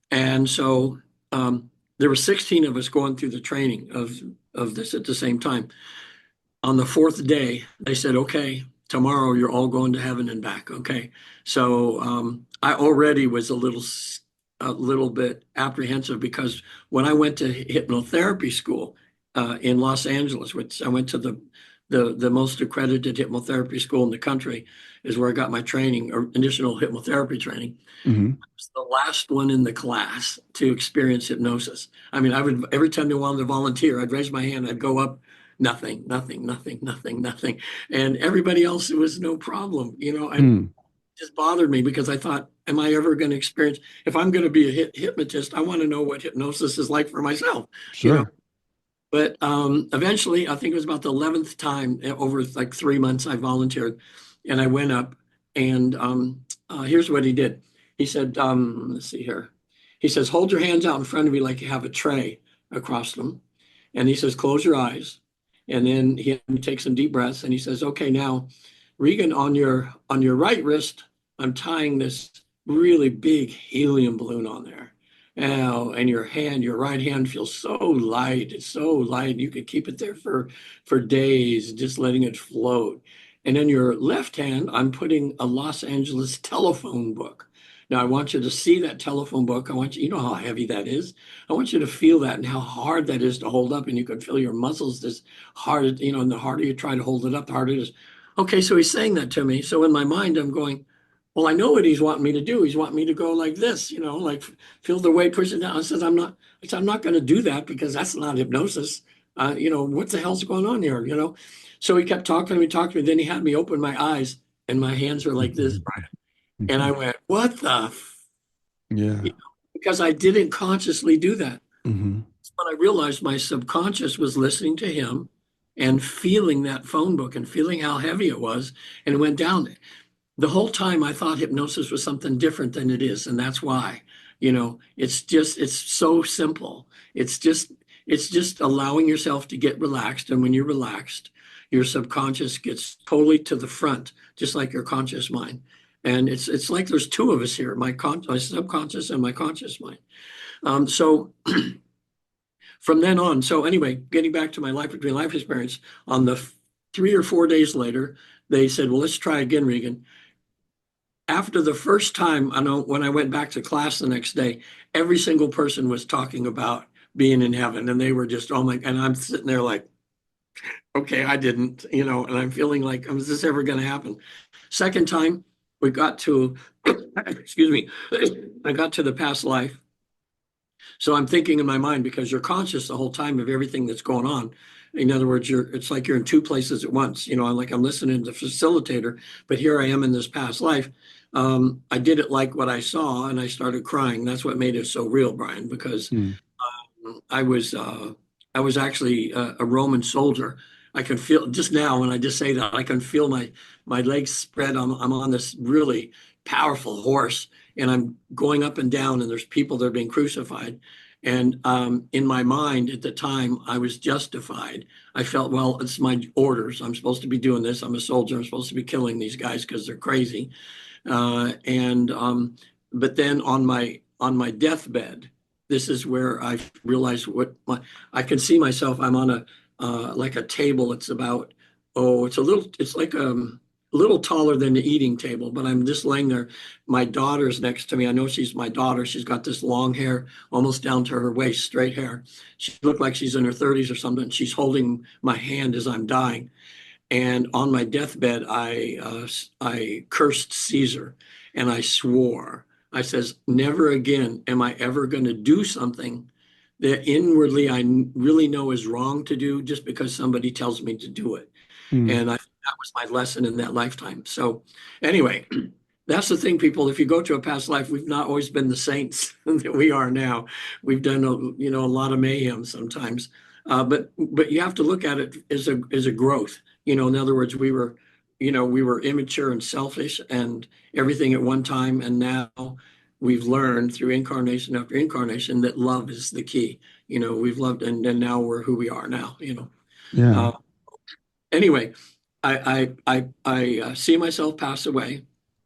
And so there were 16 of us going through the training of this at the same time. On the fourth day, they said, okay, tomorrow you're all going to heaven and back. Okay. So I already was a little bit apprehensive, because when I went to hypnotherapy school in Los Angeles, which I went to the most accredited hypnotherapy school in the country, is where I got my training, or initial hypnotherapy training. I was the last one in the class to experience hypnosis. I mean, every time they wanted to volunteer, I'd raise my hand, I'd go up, nothing. And everybody else, it was no problem, and it just bothered me, because I thought, am I ever going to experience, if I'm going to be a hypnotist, I want to know what hypnosis is like for myself. Sure. But eventually, I think it was about the 11th time over like 3 months, I volunteered, and I went up, and here's what he did. He said, let's see here. He says, hold your hands out in front of you like you have a tray across them. And he says, close your eyes. And then he takes some deep breaths, and he says, okay, now, Regan, on your right wrist, I'm tying this really big helium balloon on there. And your right hand feels so light. It's so light. You could keep it there for days, just letting it float. And in your left hand, I'm putting a Los Angeles telephone book. Now, I want you to see that telephone book. I want you know how heavy that is. I want you to feel that and how hard that is to hold up. And you can feel your muscles this hard, and the harder you try to hold it up, the harder it is. Okay, so he's saying that to me. So in my mind, I'm going, well, I know what he's wanting me to do. He's wanting me to go like this, like feel the weight pushing down. I said, I'm not going to do that, because that's not hypnosis. What the hell's going on here? So he kept talking to me. Then he had me open my eyes, and my hands were like this, Brian. And I went, what the? Yeah. Because I didn't consciously do that. But I realized my subconscious was listening to him and feeling that phone book and feeling how heavy it was. And it went down. The whole time I thought hypnosis was something different than it is. And that's why, it's so simple. It's just allowing yourself to get relaxed. And when you're relaxed, your subconscious gets totally to the front, just like your conscious mind. And it's like there's two of us here, my subconscious and my conscious mind. So from then on, so anyway, getting back to my life between life experience, on the 3 or 4 days later, they said, well, let's try again, Regan. After the first time, I know when I went back to class the next day, every single person was talking about being in heaven, and they were just, oh my, and I'm sitting there like, okay, I didn't, and I'm feeling like, is this ever going to happen? Second time we got to, excuse me, I got to the past life. So I'm thinking in my mind, because you're conscious the whole time of everything that's going on. In other words, it's like you're in two places at once. I'm listening to the facilitator, but here I am in this past life. I didn't like what I saw, and I started crying. That's what made it so real, Brian, because I was actually a Roman soldier. I can feel just now when I just say that, I can feel my legs spread. I'm on this really powerful horse, and I'm going up and down, and there's people that are being crucified. And in my mind at the time, I was justified. I felt, well, it's my orders. I'm supposed to be doing this. I'm a soldier. I'm supposed to be killing these guys because they're crazy. But then on my deathbed, this is where I realized I can see myself. I'm on a like a table. It's about, it's like a little taller than the eating table, but I'm just laying there. My daughter's next to me. I know she's my daughter. She's got this long hair, almost down to her waist, straight hair. She looked like she's in her 30s or something. She's holding my hand as I'm dying. And on my deathbed, I cursed Caesar, and I swore. I says, never again am I ever going to do something that inwardly I really know is wrong to do just because somebody tells me to do it. And that was my lesson in that lifetime. So anyway, that's the thing, people. If you go to a past life, we've not always been the saints that we are now. We've done a lot of mayhem sometimes. But you have to look at it as a growth. In other words, we were immature and selfish and everything at one time, and now we've learned through incarnation after incarnation that love is the key. We've loved, and now we're who we are now. Yeah. Anyway, I see myself pass away,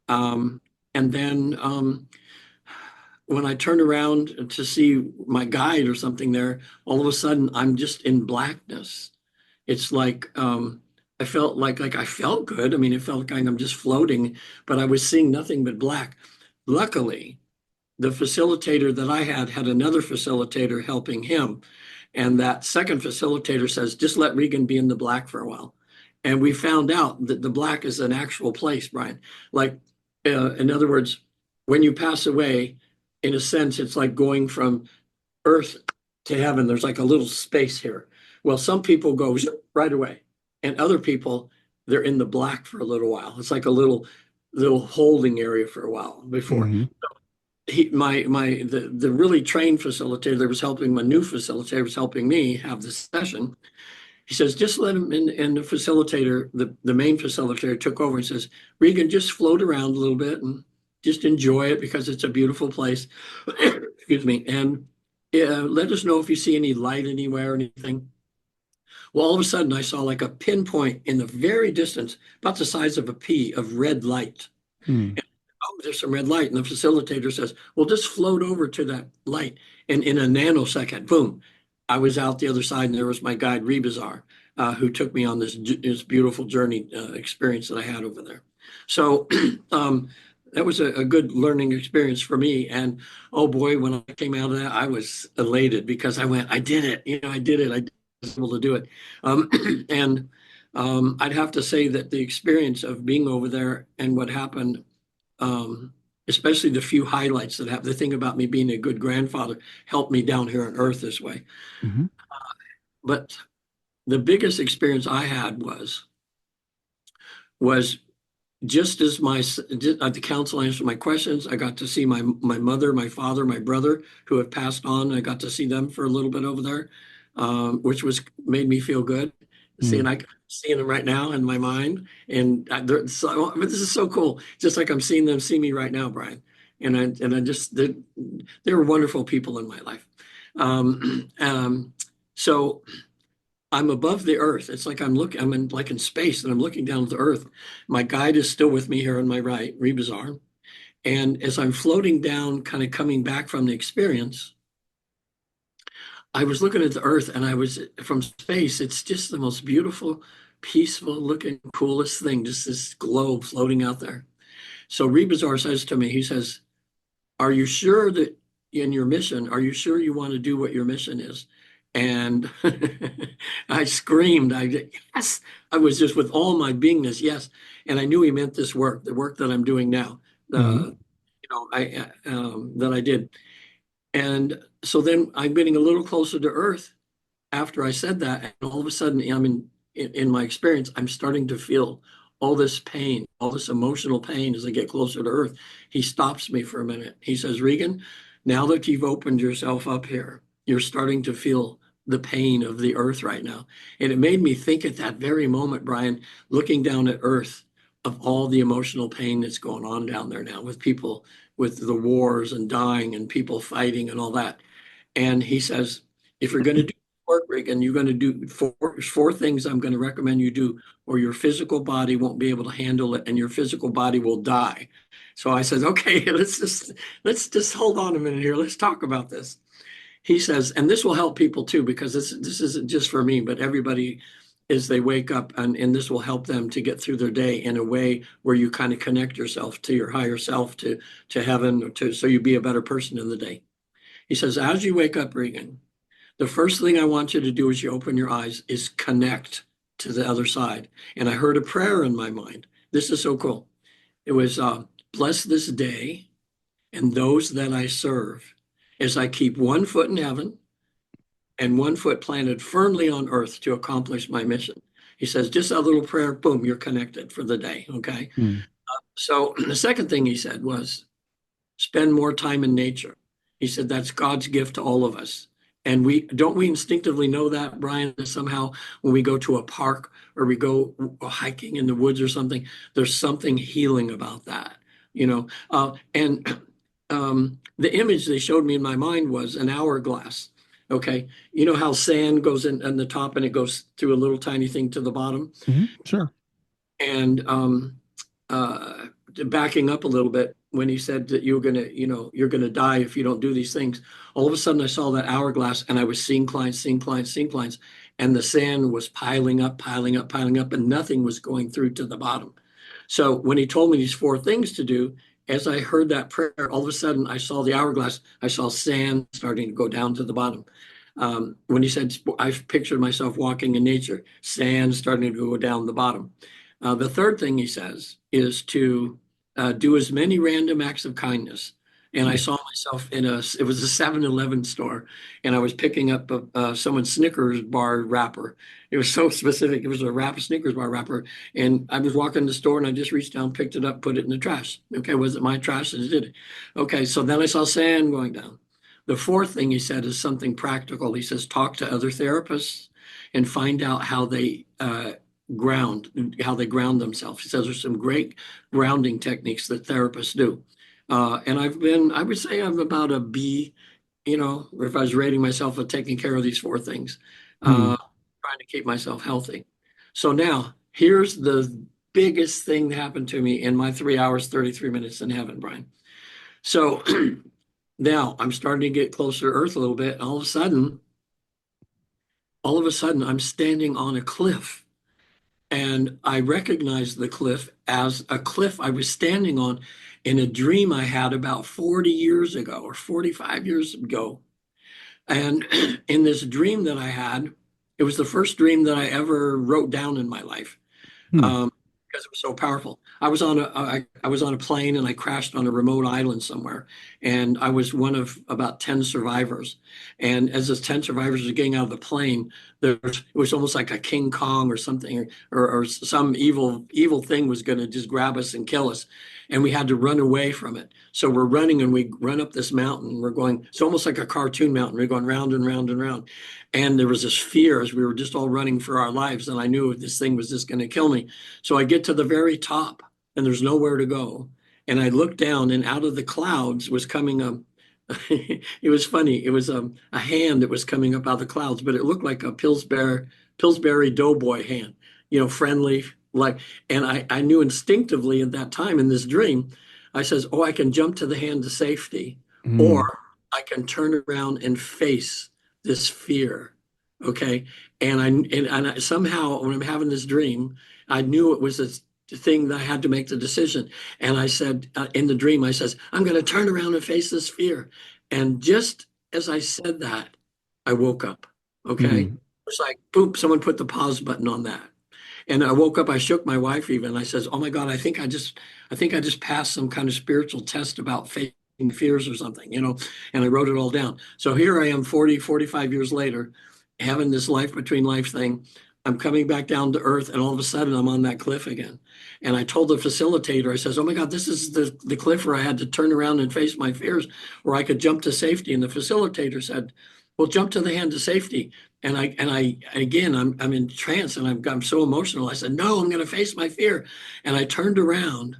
and then when I turn around to see my guide or something there, all of a sudden I'm just in blackness. It's like I felt like I felt good. I mean, it felt like I'm just floating, but I was seeing nothing but black. Luckily, the facilitator that I had another facilitator helping him. And that second facilitator says, just let Regan be in the black for a while. And we found out that the black is an actual place, Brian. Like, in other words, when you pass away, in a sense, it's like going from earth to heaven. There's like a little space here. Well, some people go right away, and other people, they're in the black for a little while. It's like a little holding area for a while before. The really trained facilitator that was helping, my new facilitator was helping me have this session. He says, just let him in. And the facilitator, the main facilitator, took over and says, Regan, just float around a little bit and just enjoy it because it's a beautiful place. Excuse me. And let us know if you see any light anywhere or anything. Well, all of a sudden I saw like a pinpoint in the very distance, about the size of a pea, of red light. Oh, there's some red light. And the facilitator says, well, just float over to that light. And in a nanosecond, boom, I was out the other side, and there was my guide, Rebazar, who took me on this beautiful journey experience that I had over there. So that was a good learning experience for me. And oh boy, when I came out of that, I was elated because I did it. I did it. I was able to do it. And I'd have to say that the experience of being over there and what happened, especially the few highlights that have the thing about me being a good grandfather, helped me down here on earth this way. But the biggest experience I had was just as the council answered my questions, I got to see my mother, my father, my brother, who have passed on. I got to see them for a little bit over there, which made me feel good. Seeing them right now in my mind, and this is so cool. Just like I'm seeing them see me right now, Brian. And I just they were wonderful people in my life. So I'm above the earth. It's like I'm in space, and I'm looking down at the earth. My guide is still with me here on my right, Rebazar. And as I'm floating down, kind of coming back from the experience, I was looking at the earth, and I was from space. It's just the most beautiful, peaceful looking, coolest thing, just this globe floating out there. So Rebazar says to me, he says, are you sure that in your mission, are you sure you want to do what your mission is? And I screamed, yes, I was just with all my beingness, yes. And I knew he meant this work, the work that I'm doing now, Mhm. that I did. And so then I'm getting a little closer to earth after I said that, and all of a sudden, in my experience, I'm starting to feel all this pain, all this emotional pain as I get closer to Earth. He stops me for a minute. He says, Regan, now that you've opened yourself up here, you're starting to feel the pain of the Earth right now. And it made me think at that very moment, Brian, looking down at Earth, of all the emotional pain that's going on down there now with people, with the wars and dying and people fighting and all that. And he says, if you're going to do work, Regan, you're going to do four things I'm going to recommend you do, or your physical body won't be able to handle it and your physical body will die. So I said, okay, let's just hold on a minute here. Let's talk about this. He says, and this will help people too, because this isn't just for me, but everybody as they wake up, and this will help them to get through their day in a way where you kind of connect yourself to your higher self, to heaven, or so you be a better person in the day. He says, as you wake up, Regan, the first thing I want you to do as you open your eyes is connect to the other side. And I heard a prayer in my mind. This is so cool. It was, bless this day and those that I serve as I keep one foot in heaven and one foot planted firmly on earth to accomplish my mission. He says, just a little prayer, boom, you're connected for the day. Okay. Mm. So the second thing he said was, spend more time in nature. He said that's God's gift to all of us. And we instinctively know that, Brian, that somehow when we go to a park or we go hiking in the woods or something, there's something healing about that, you know. And the image they showed me in my mind was an hourglass. Okay, you know how sand goes in the top and it goes through a little tiny thing to the bottom, Sure. and uh, backing up a little bit, when he said that you're gonna die if you don't do these things, all of a sudden I saw that hourglass and I was seeing clients, seeing clients, seeing clients, and the sand was piling up, piling up, piling up, and nothing was going through to the bottom. So when he told me these four things to do, as I heard that prayer, all of a sudden I saw the hourglass, I saw sand starting to go down to the bottom. When he said, I pictured myself walking in nature, sand starting to go down the bottom. The third thing he says is to do as many random acts of kindness. And I saw myself it was a 7-Eleven store, and I was picking up someone's Snickers bar wrapper. It was so specific. It was a Snickers bar wrapper. And I was walking in the store and I just reached down, picked it up, put it in the trash. Okay, was it my trash? And it did it. Okay, so then I saw sand going down. The fourth thing he said is something practical. He says, talk to other therapists and find out how they how they ground themselves. He says there's some great grounding techniques that therapists do. And I would say I'm about a B, if I was rating myself at taking care of these four things, Mm. trying to keep myself healthy. So now here's the biggest thing that happened to me in my 3 hours, 33 minutes in heaven, Brian. So now I'm starting to get closer to Earth a little bit. And all of a sudden, I'm standing on a cliff. And I recognized the cliff as a cliff I was standing on in a dream I had about 40 years ago or 45 years ago. And in this dream that I had, it was the first dream that I ever wrote down in my life. Mm. Um, because it was so powerful. I was on a plane and I crashed on a remote island somewhere, and I was one of about 10 survivors. And as those 10 survivors were getting out of the plane, it was almost like a King Kong or something, or some evil thing was going to just grab us and kill us, and we had to run away from it. So we're running and we run up this mountain. We're going. It's almost like a cartoon mountain. We're going round and round and round. And there was this fear as we were just all running for our lives. And I knew this thing was just going to kill me. So I get to the very top and there's nowhere to go. And I looked down and out of the clouds was coming it was funny. It was a hand that was coming up out of the clouds, but it looked like a Pillsbury Doughboy hand, friendly, like, and I knew instinctively at that time in this dream, I says, oh, I can jump to the hand to safety, Mm. or I can turn around and face this fear. Okay. And somehow when I'm having this dream, I knew it was a thing that I had to make the decision. And I said, in the dream, I says, I'm going to turn around and face this fear. And just as I said that, I woke up. Okay. Mm. It's like, boom, someone put the pause button on that. And I woke up, I shook my wife even. I says, "Oh my God, I think I just passed some kind of spiritual test about facing fears or something, you know." And I wrote it all down. So here I am 40, 45 years later, having this life between life thing. I'm coming back down to earth, and all of a sudden I'm on that cliff again. And I told the facilitator, I says, "Oh my God, this is the cliff where I had to turn around and face my fears, where I could jump to safety." And the facilitator said, "Well, jump to the hand of safety." And I again, I'm in trance, and I'm so emotional. I said, "No, I'm going to face my fear." And I turned around,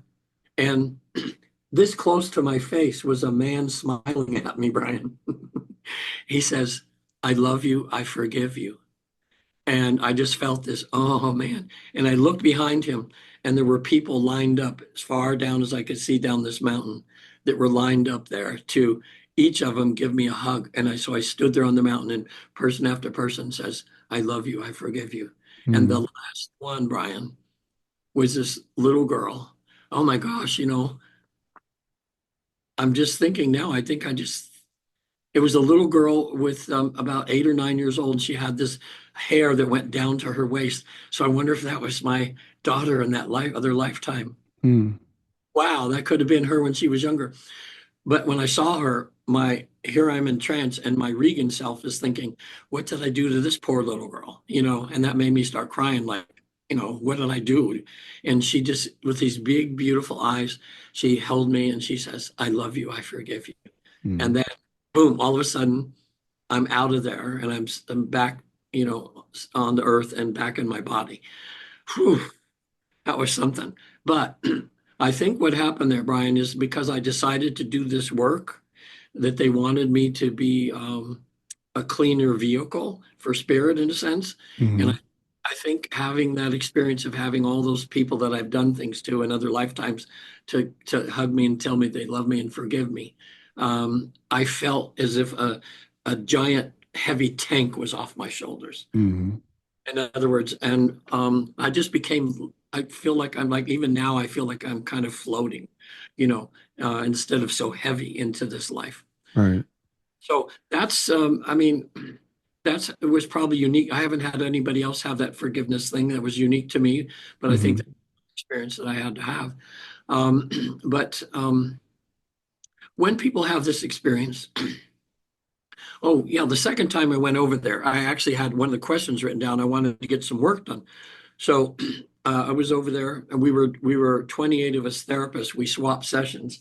and this close to my face was a man smiling at me, Brian. He says, "I love you. I forgive you." And I just felt this, oh man. And I looked behind him, and there were people lined up as far down as I could see down this mountain that were lined up there to each of them give me a hug. And so I stood there on the mountain, and person after person says, "I love you. I forgive you." And the Mm. last one, Brian, was this little girl. Oh my gosh, I'm just thinking now, I think it was a little girl with about 8 or 9 years old. She had this hair that went down to her waist. So I wonder if that was my daughter in that other lifetime. Mm. Wow, that could have been her when she was younger. But when I saw her, here I'm in trance, and my Regan self is thinking, "What did I do to this poor little girl?" And that made me start crying, like, "What did I do?" And she just, with these big, beautiful eyes, she held me and she says, "I love you. I forgive you." And Mm. then, boom, all of a sudden, I'm out of there, and I'm back, on the earth and back in my body. Whew, that was something. But I think what happened there, Brian, is because I decided to do this work, that they wanted me to be a cleaner vehicle for spirit, in a sense. And Mm. I think having that experience of having all those people that I've done things to in other lifetimes to hug me and tell me they love me and forgive me, I felt as if a giant heavy tank was off my shoulders. Mm. In other words, and I feel like I'm like, even now, I feel like I'm kind of floating, instead of so heavy into this life. Right. So I mean, it was probably unique. I haven't had anybody else have that forgiveness thing that was unique to me, but I think Mm. that's the experience that I had to have. Um, but when people have this experience, oh yeah, the second time I went over there, I actually had one of the questions written down. I wanted to get some work done. So I was over there, and we were 28 of us therapists. We swapped sessions,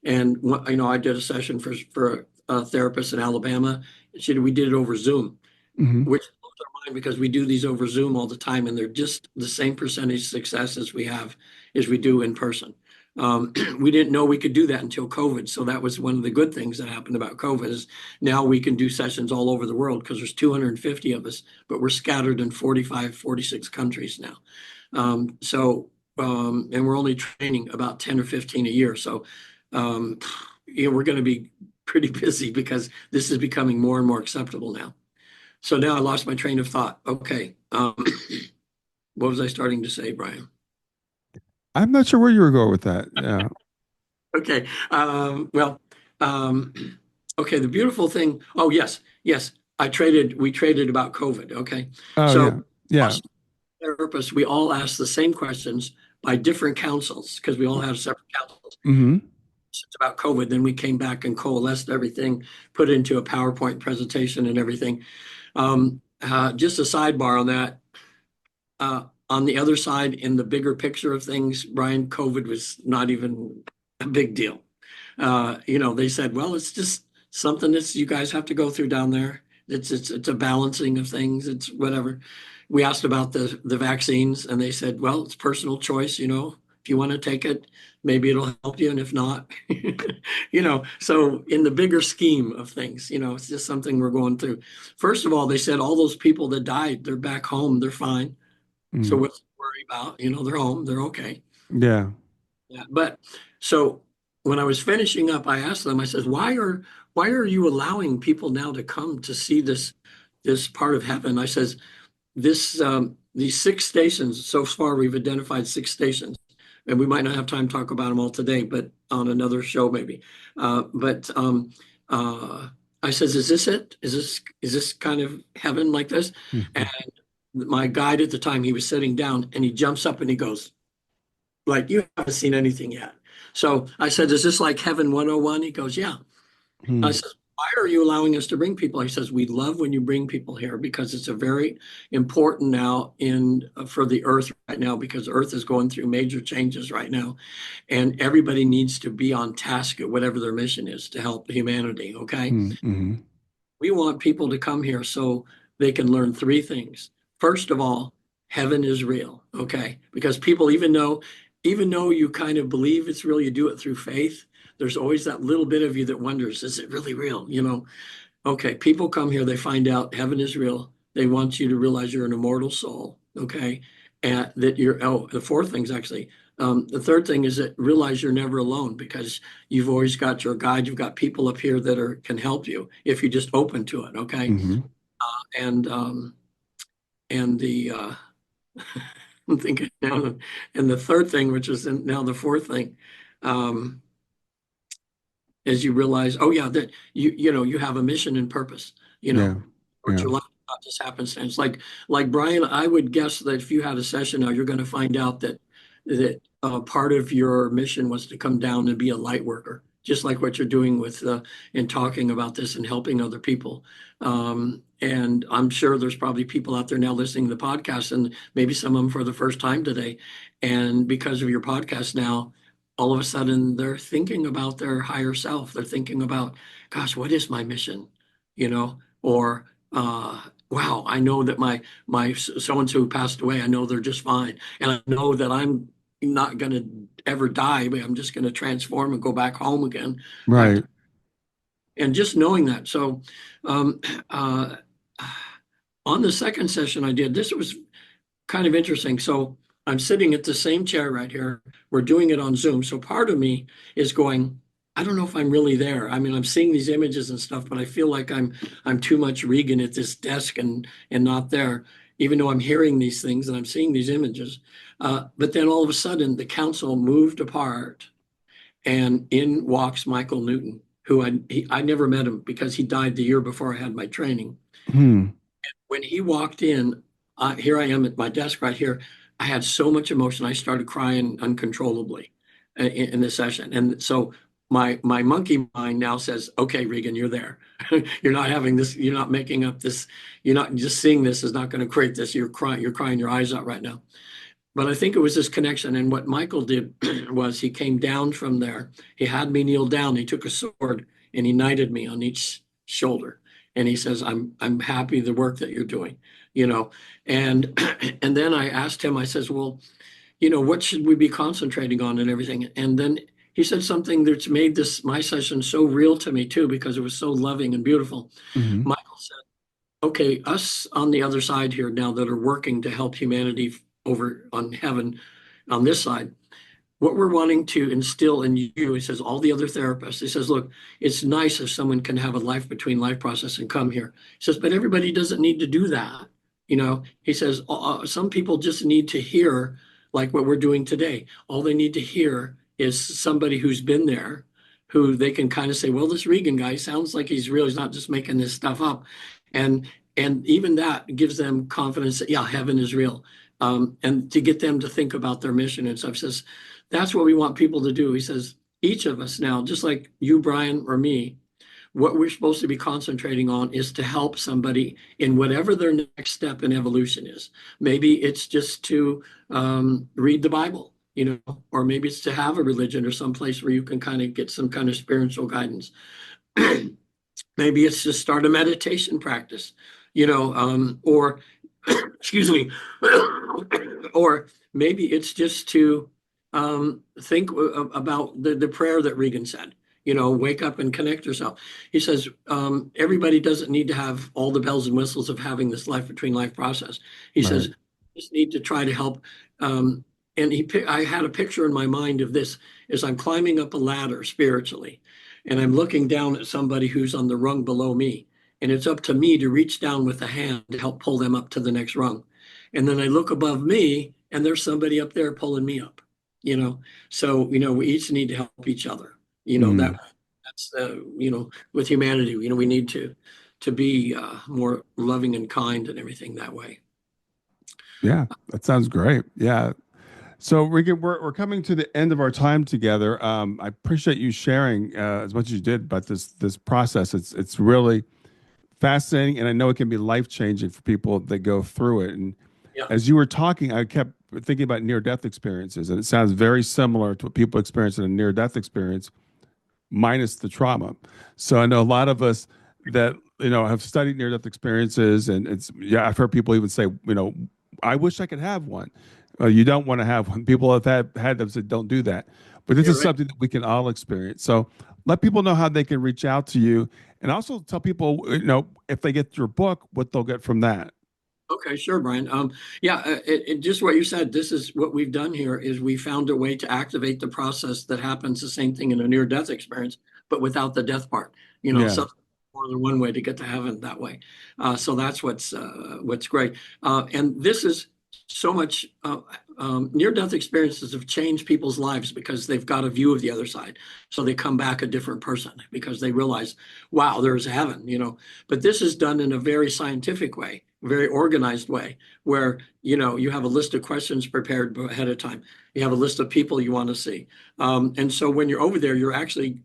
and I did a session for a therapist in Alabama. We did it over Zoom, Mm. which blows our mind because we do these over Zoom all the time, and they're just the same percentage success as we do in person. We didn't know we could do that until COVID. So that was one of the good things that happened about COVID, is now we can do sessions all over the world, because there's 250 of us, but we're scattered in 45, 46 countries now. And we're only training about 10 or 15 a year. So, um, we're going to be pretty busy, because this is becoming more and more acceptable now. So now I lost my train of thought. Okay. What was I starting to say, Brian? I'm not sure where you were going with that. Yeah. Okay. Well, um, okay. The beautiful thing. Oh, yes. Yes. We traded about COVID. Okay. Oh So yeah. Yeah. us therapists, we all asked the same questions by different councils, because we all had separate councils. Mm. It's about COVID. Then we came back and coalesced everything, put it into a PowerPoint presentation and everything. Just a sidebar on that. On the other side, in the bigger picture of things, Brian, COVID was not even a big deal. They said, "Well, it's just something that you guys have to go through down there. It's a balancing of things. It's whatever." We asked about the vaccines, and they said, "Well, it's personal choice. If you want to take it, maybe it'll help you, and if not, So in the bigger scheme of things, it's just something we're going through. First of all, they said all those people that died, they're back home, they're fine. So Mm. what's to worry about? They're home, they're okay." Yeah. Yeah. But so when I was finishing up, I asked them, I said, why are you allowing people now to come to see this part of heaven? I says, these 6 stations, so far we've identified 6 stations, and we might not have time to talk about them all today, but on another show maybe. But I says, is this it? Is this kind of heaven like this? And my guide at the time, he was sitting down and he jumps up and he goes, like, you haven't seen anything yet. So I said, is this like Heaven 101? He goes, yeah. I said, why are you allowing us to bring people? He says, we love when you bring people here because it's a very important now for the earth right now, because earth is going through major changes right now. And everybody needs to be on task at whatever their mission is to help humanity. Okay. We want people to come here so they can learn three things. First of all, heaven is real. Okay. Because people, even though you kind of believe it's real, you do it through faith. There's always that little bit of you that wonders, is it really real? You know, okay, people come here, they find out heaven is real. They want you to realize you're an immortal soul, okay? And that the fourth thing's actually, the third thing is that realize you're never alone, because you've always got your guide. You've got people up here that can help you if you're just open to it, okay? And the, I'm thinking now, and the third thing, which is now the fourth thing, as you realize, oh yeah, that you have a mission and purpose, your life not just happenstance. Like Brian, I would guess that if you had a session now, you're going to find out that part of your mission was to come down and be a light worker, just like what you're doing with in talking about this and helping other people. And I'm sure there's probably people out there now listening to the podcast, and maybe some of them for the first time today. And because of your podcast now, all of a sudden they're thinking about their higher self. They're thinking about, gosh, what is my mission? Or wow, I know that my so-and-so who passed away, I know they're just fine. And I know that I'm not going to ever die, but I'm just going to transform and go back home again. Right. And just knowing that. So on the second session I did, this was kind of interesting. So I'm sitting at the same chair right here. We're doing it on Zoom. So part of me is going, I don't know if I'm really there. I mean, I'm seeing these images and stuff, but I feel like I'm too much Regan at this desk and not there, even though I'm hearing these things and I'm seeing these images. But then all of a sudden the council moved apart, and in walks Michael Newton, who I never met him because he died the year before I had my training. When he walked in, here I am at my desk right here. I had so much emotion. I started crying uncontrollably in this session. And so my monkey mind now says, okay, Regan, you're there. You're not having this. You're not making up this. You're not just seeing this is not going to create this. You're crying your eyes out right now. But I think it was this connection. And what Michael did was he came down from there. He had me kneel down. He took a sword and he knighted me on each shoulder. And he says, I'm happy the work that you're doing, and then I asked him, I says, well, what should we be concentrating on and everything? And then he said something that's made my session so real to me too, because it was so loving and beautiful. Michael said, okay, us on the other side here now that are working to help humanity over on heaven on this side, what we're wanting to instill in you, he says, all the other therapists, he says, look, it's nice if someone can have a life between life process and come here. He says, but everybody doesn't need to do that. He says, some people just need to hear like what we're doing today. All they need to hear is somebody who's been there, who they can kind of say, well, this Regan guy sounds like he's real. He's not just making this stuff up. And even that gives them confidence that, yeah, heaven is real. And to get them to think about their mission and stuff. Says, that's what we want people to do. He says, each of us now, just like you, Brian, or me, what we're supposed to be concentrating on is to help somebody in whatever their next step in evolution is. Maybe it's just to read the Bible, or maybe it's to have a religion or some place where you can kind of get some kind of spiritual guidance. Maybe it's to start a meditation practice, or excuse me, or maybe it's just to think about the prayer that Regan said, wake up and connect yourself. He says, everybody doesn't need to have all the bells and whistles of having this life between life process. He says, you just need to try to help. And I had a picture in my mind of this as I'm climbing up a ladder spiritually, and I'm looking down at somebody who's on the rung below me. And it's up to me to reach down with a hand to help pull them up to the next rung. And then I look above me and there's somebody up there pulling me up, So, we each need to help each other, that's with humanity. We need to be more loving and kind and everything that way. Yeah, that sounds great. Yeah. So Regan, we're coming to the end of our time together. I appreciate you sharing as much as you did about this process. It's really fascinating, and I know it can be life changing for people that go through it. And Yeah. as you were talking, I kept thinking about near death experiences, and it sounds very similar to what people experience in a near death experience, minus the trauma. So I know a lot of us that have studied near death experiences, and I've heard people even say, I wish I could have one. You don't want to have one. People have had them said, don't do that. But this Yeah, is right. something that we can all experience. So let people know how they can reach out to you, and also tell people, if they get your book, what they'll get from that. Okay, sure, Brian. Just what you said, this is what we've done here is we found a way to activate the process that happens the same thing in a near-death experience, but without the death part. Yeah. So more than one way to get to heaven that way. So that's what's great. And this is so much near-death experiences have changed people's lives because they've got a view of the other side. So they come back a different person because they realize, wow, there's heaven, But this is done in a very scientific way, very organized way, where you have a list of questions prepared ahead of time. You have a list of people you want to see, and so when you're over there, you're actually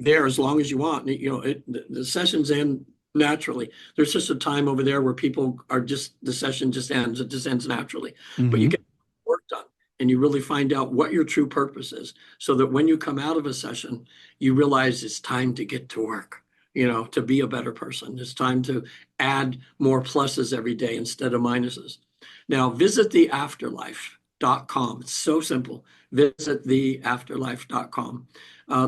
there as long as you want. The sessions end naturally. There's just a time over there where people are the session just ends. It just ends naturally. But you get work done, and you really find out what your true purpose is, so that when you come out of a session, you realize it's time to get to work. To be a better person. It's time to add more pluses every day instead of minuses. Now, visit theafterlife.com. It's so simple. Visit theafterlife.com.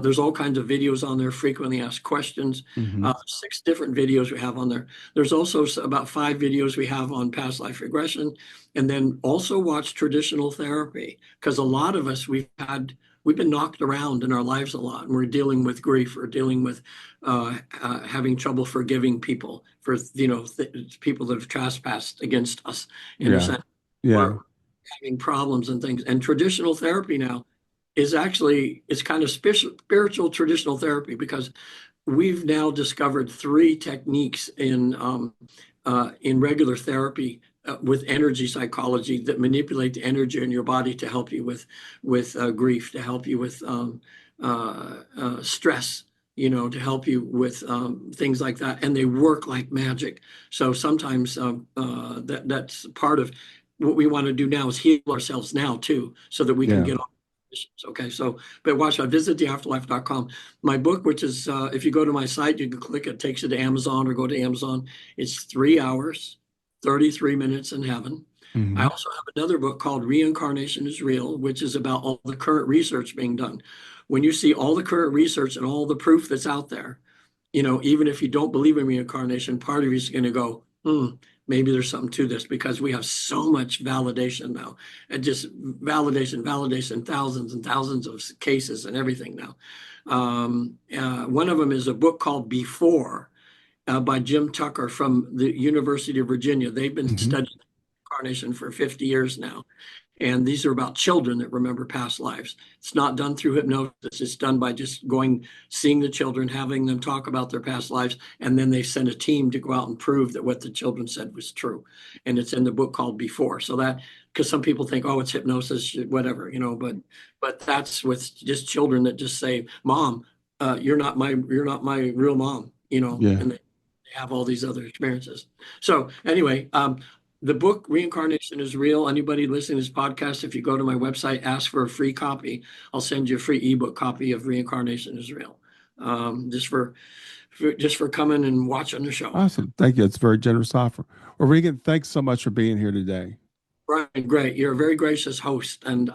There's all kinds of videos on there, frequently asked questions. 6 different videos we have on there. There's also about 5 videos we have on past life regression. And then also watch traditional therapy, because a lot of us, we've been knocked around in our lives a lot, and we're dealing with grief, or dealing with having trouble forgiving people for people that have trespassed against us in a sense. We're having problems and things. And traditional therapy now is actually, it's kind of spiritual traditional therapy, because we've now discovered 3 techniques in regular therapy with energy psychology that manipulate the energy in your body to help you with grief, to help you with stress, to help you with things like that, and they work like magic. So sometimes that's part of what we want to do now, is heal ourselves now too, so that we can get on. Okay, but watch, I visit theafterlife.com. My book, which is, if you go to my site, you can click it, takes you to Amazon, or go to Amazon. It's 3 hours, 33 minutes in heaven. I also have another book called Reincarnation is Real, which is about all the current research being done. When you see all the current research and all the proof that's out there, even if you don't believe in reincarnation, part of you is going to go, maybe there's something to this, because we have so much validation now, and just validation, thousands and thousands of cases and everything now. One of them is a book called Before by Jim Tucker from the University of Virginia. They've been studying reincarnation for 50 years now. And these are about children that remember past lives. It's not done through hypnosis. It's done by just seeing the children, having them talk about their past lives, and then they send a team to go out and prove that what the children said was true. And it's in the book called Before. So that, because some people think, oh, it's hypnosis, whatever, but that's with just children that just say, Mom, you're not my real mom, and they have all these other experiences. So anyway, the book Reincarnation is Real. Anybody listening to this podcast, if you go to my website, ask for a free copy, I'll send you a free ebook copy of Reincarnation is Real. Just for coming and watching the show. Awesome. Thank you. It's a very generous offer. Well, Regan, thanks so much for being here today. Brian, great. You're a very gracious host, and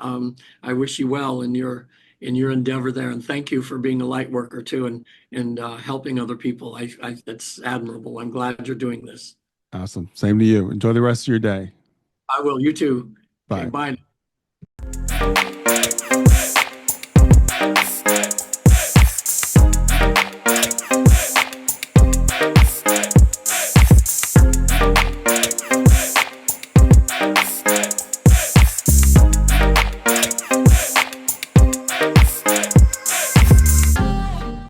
I wish you well in your endeavor there. And thank you for being a light worker too, and helping other people. It's admirable. I'm glad you're doing this. Awesome. Same to you. Enjoy the rest of your day. I will. You too. Bye. Okay, bye.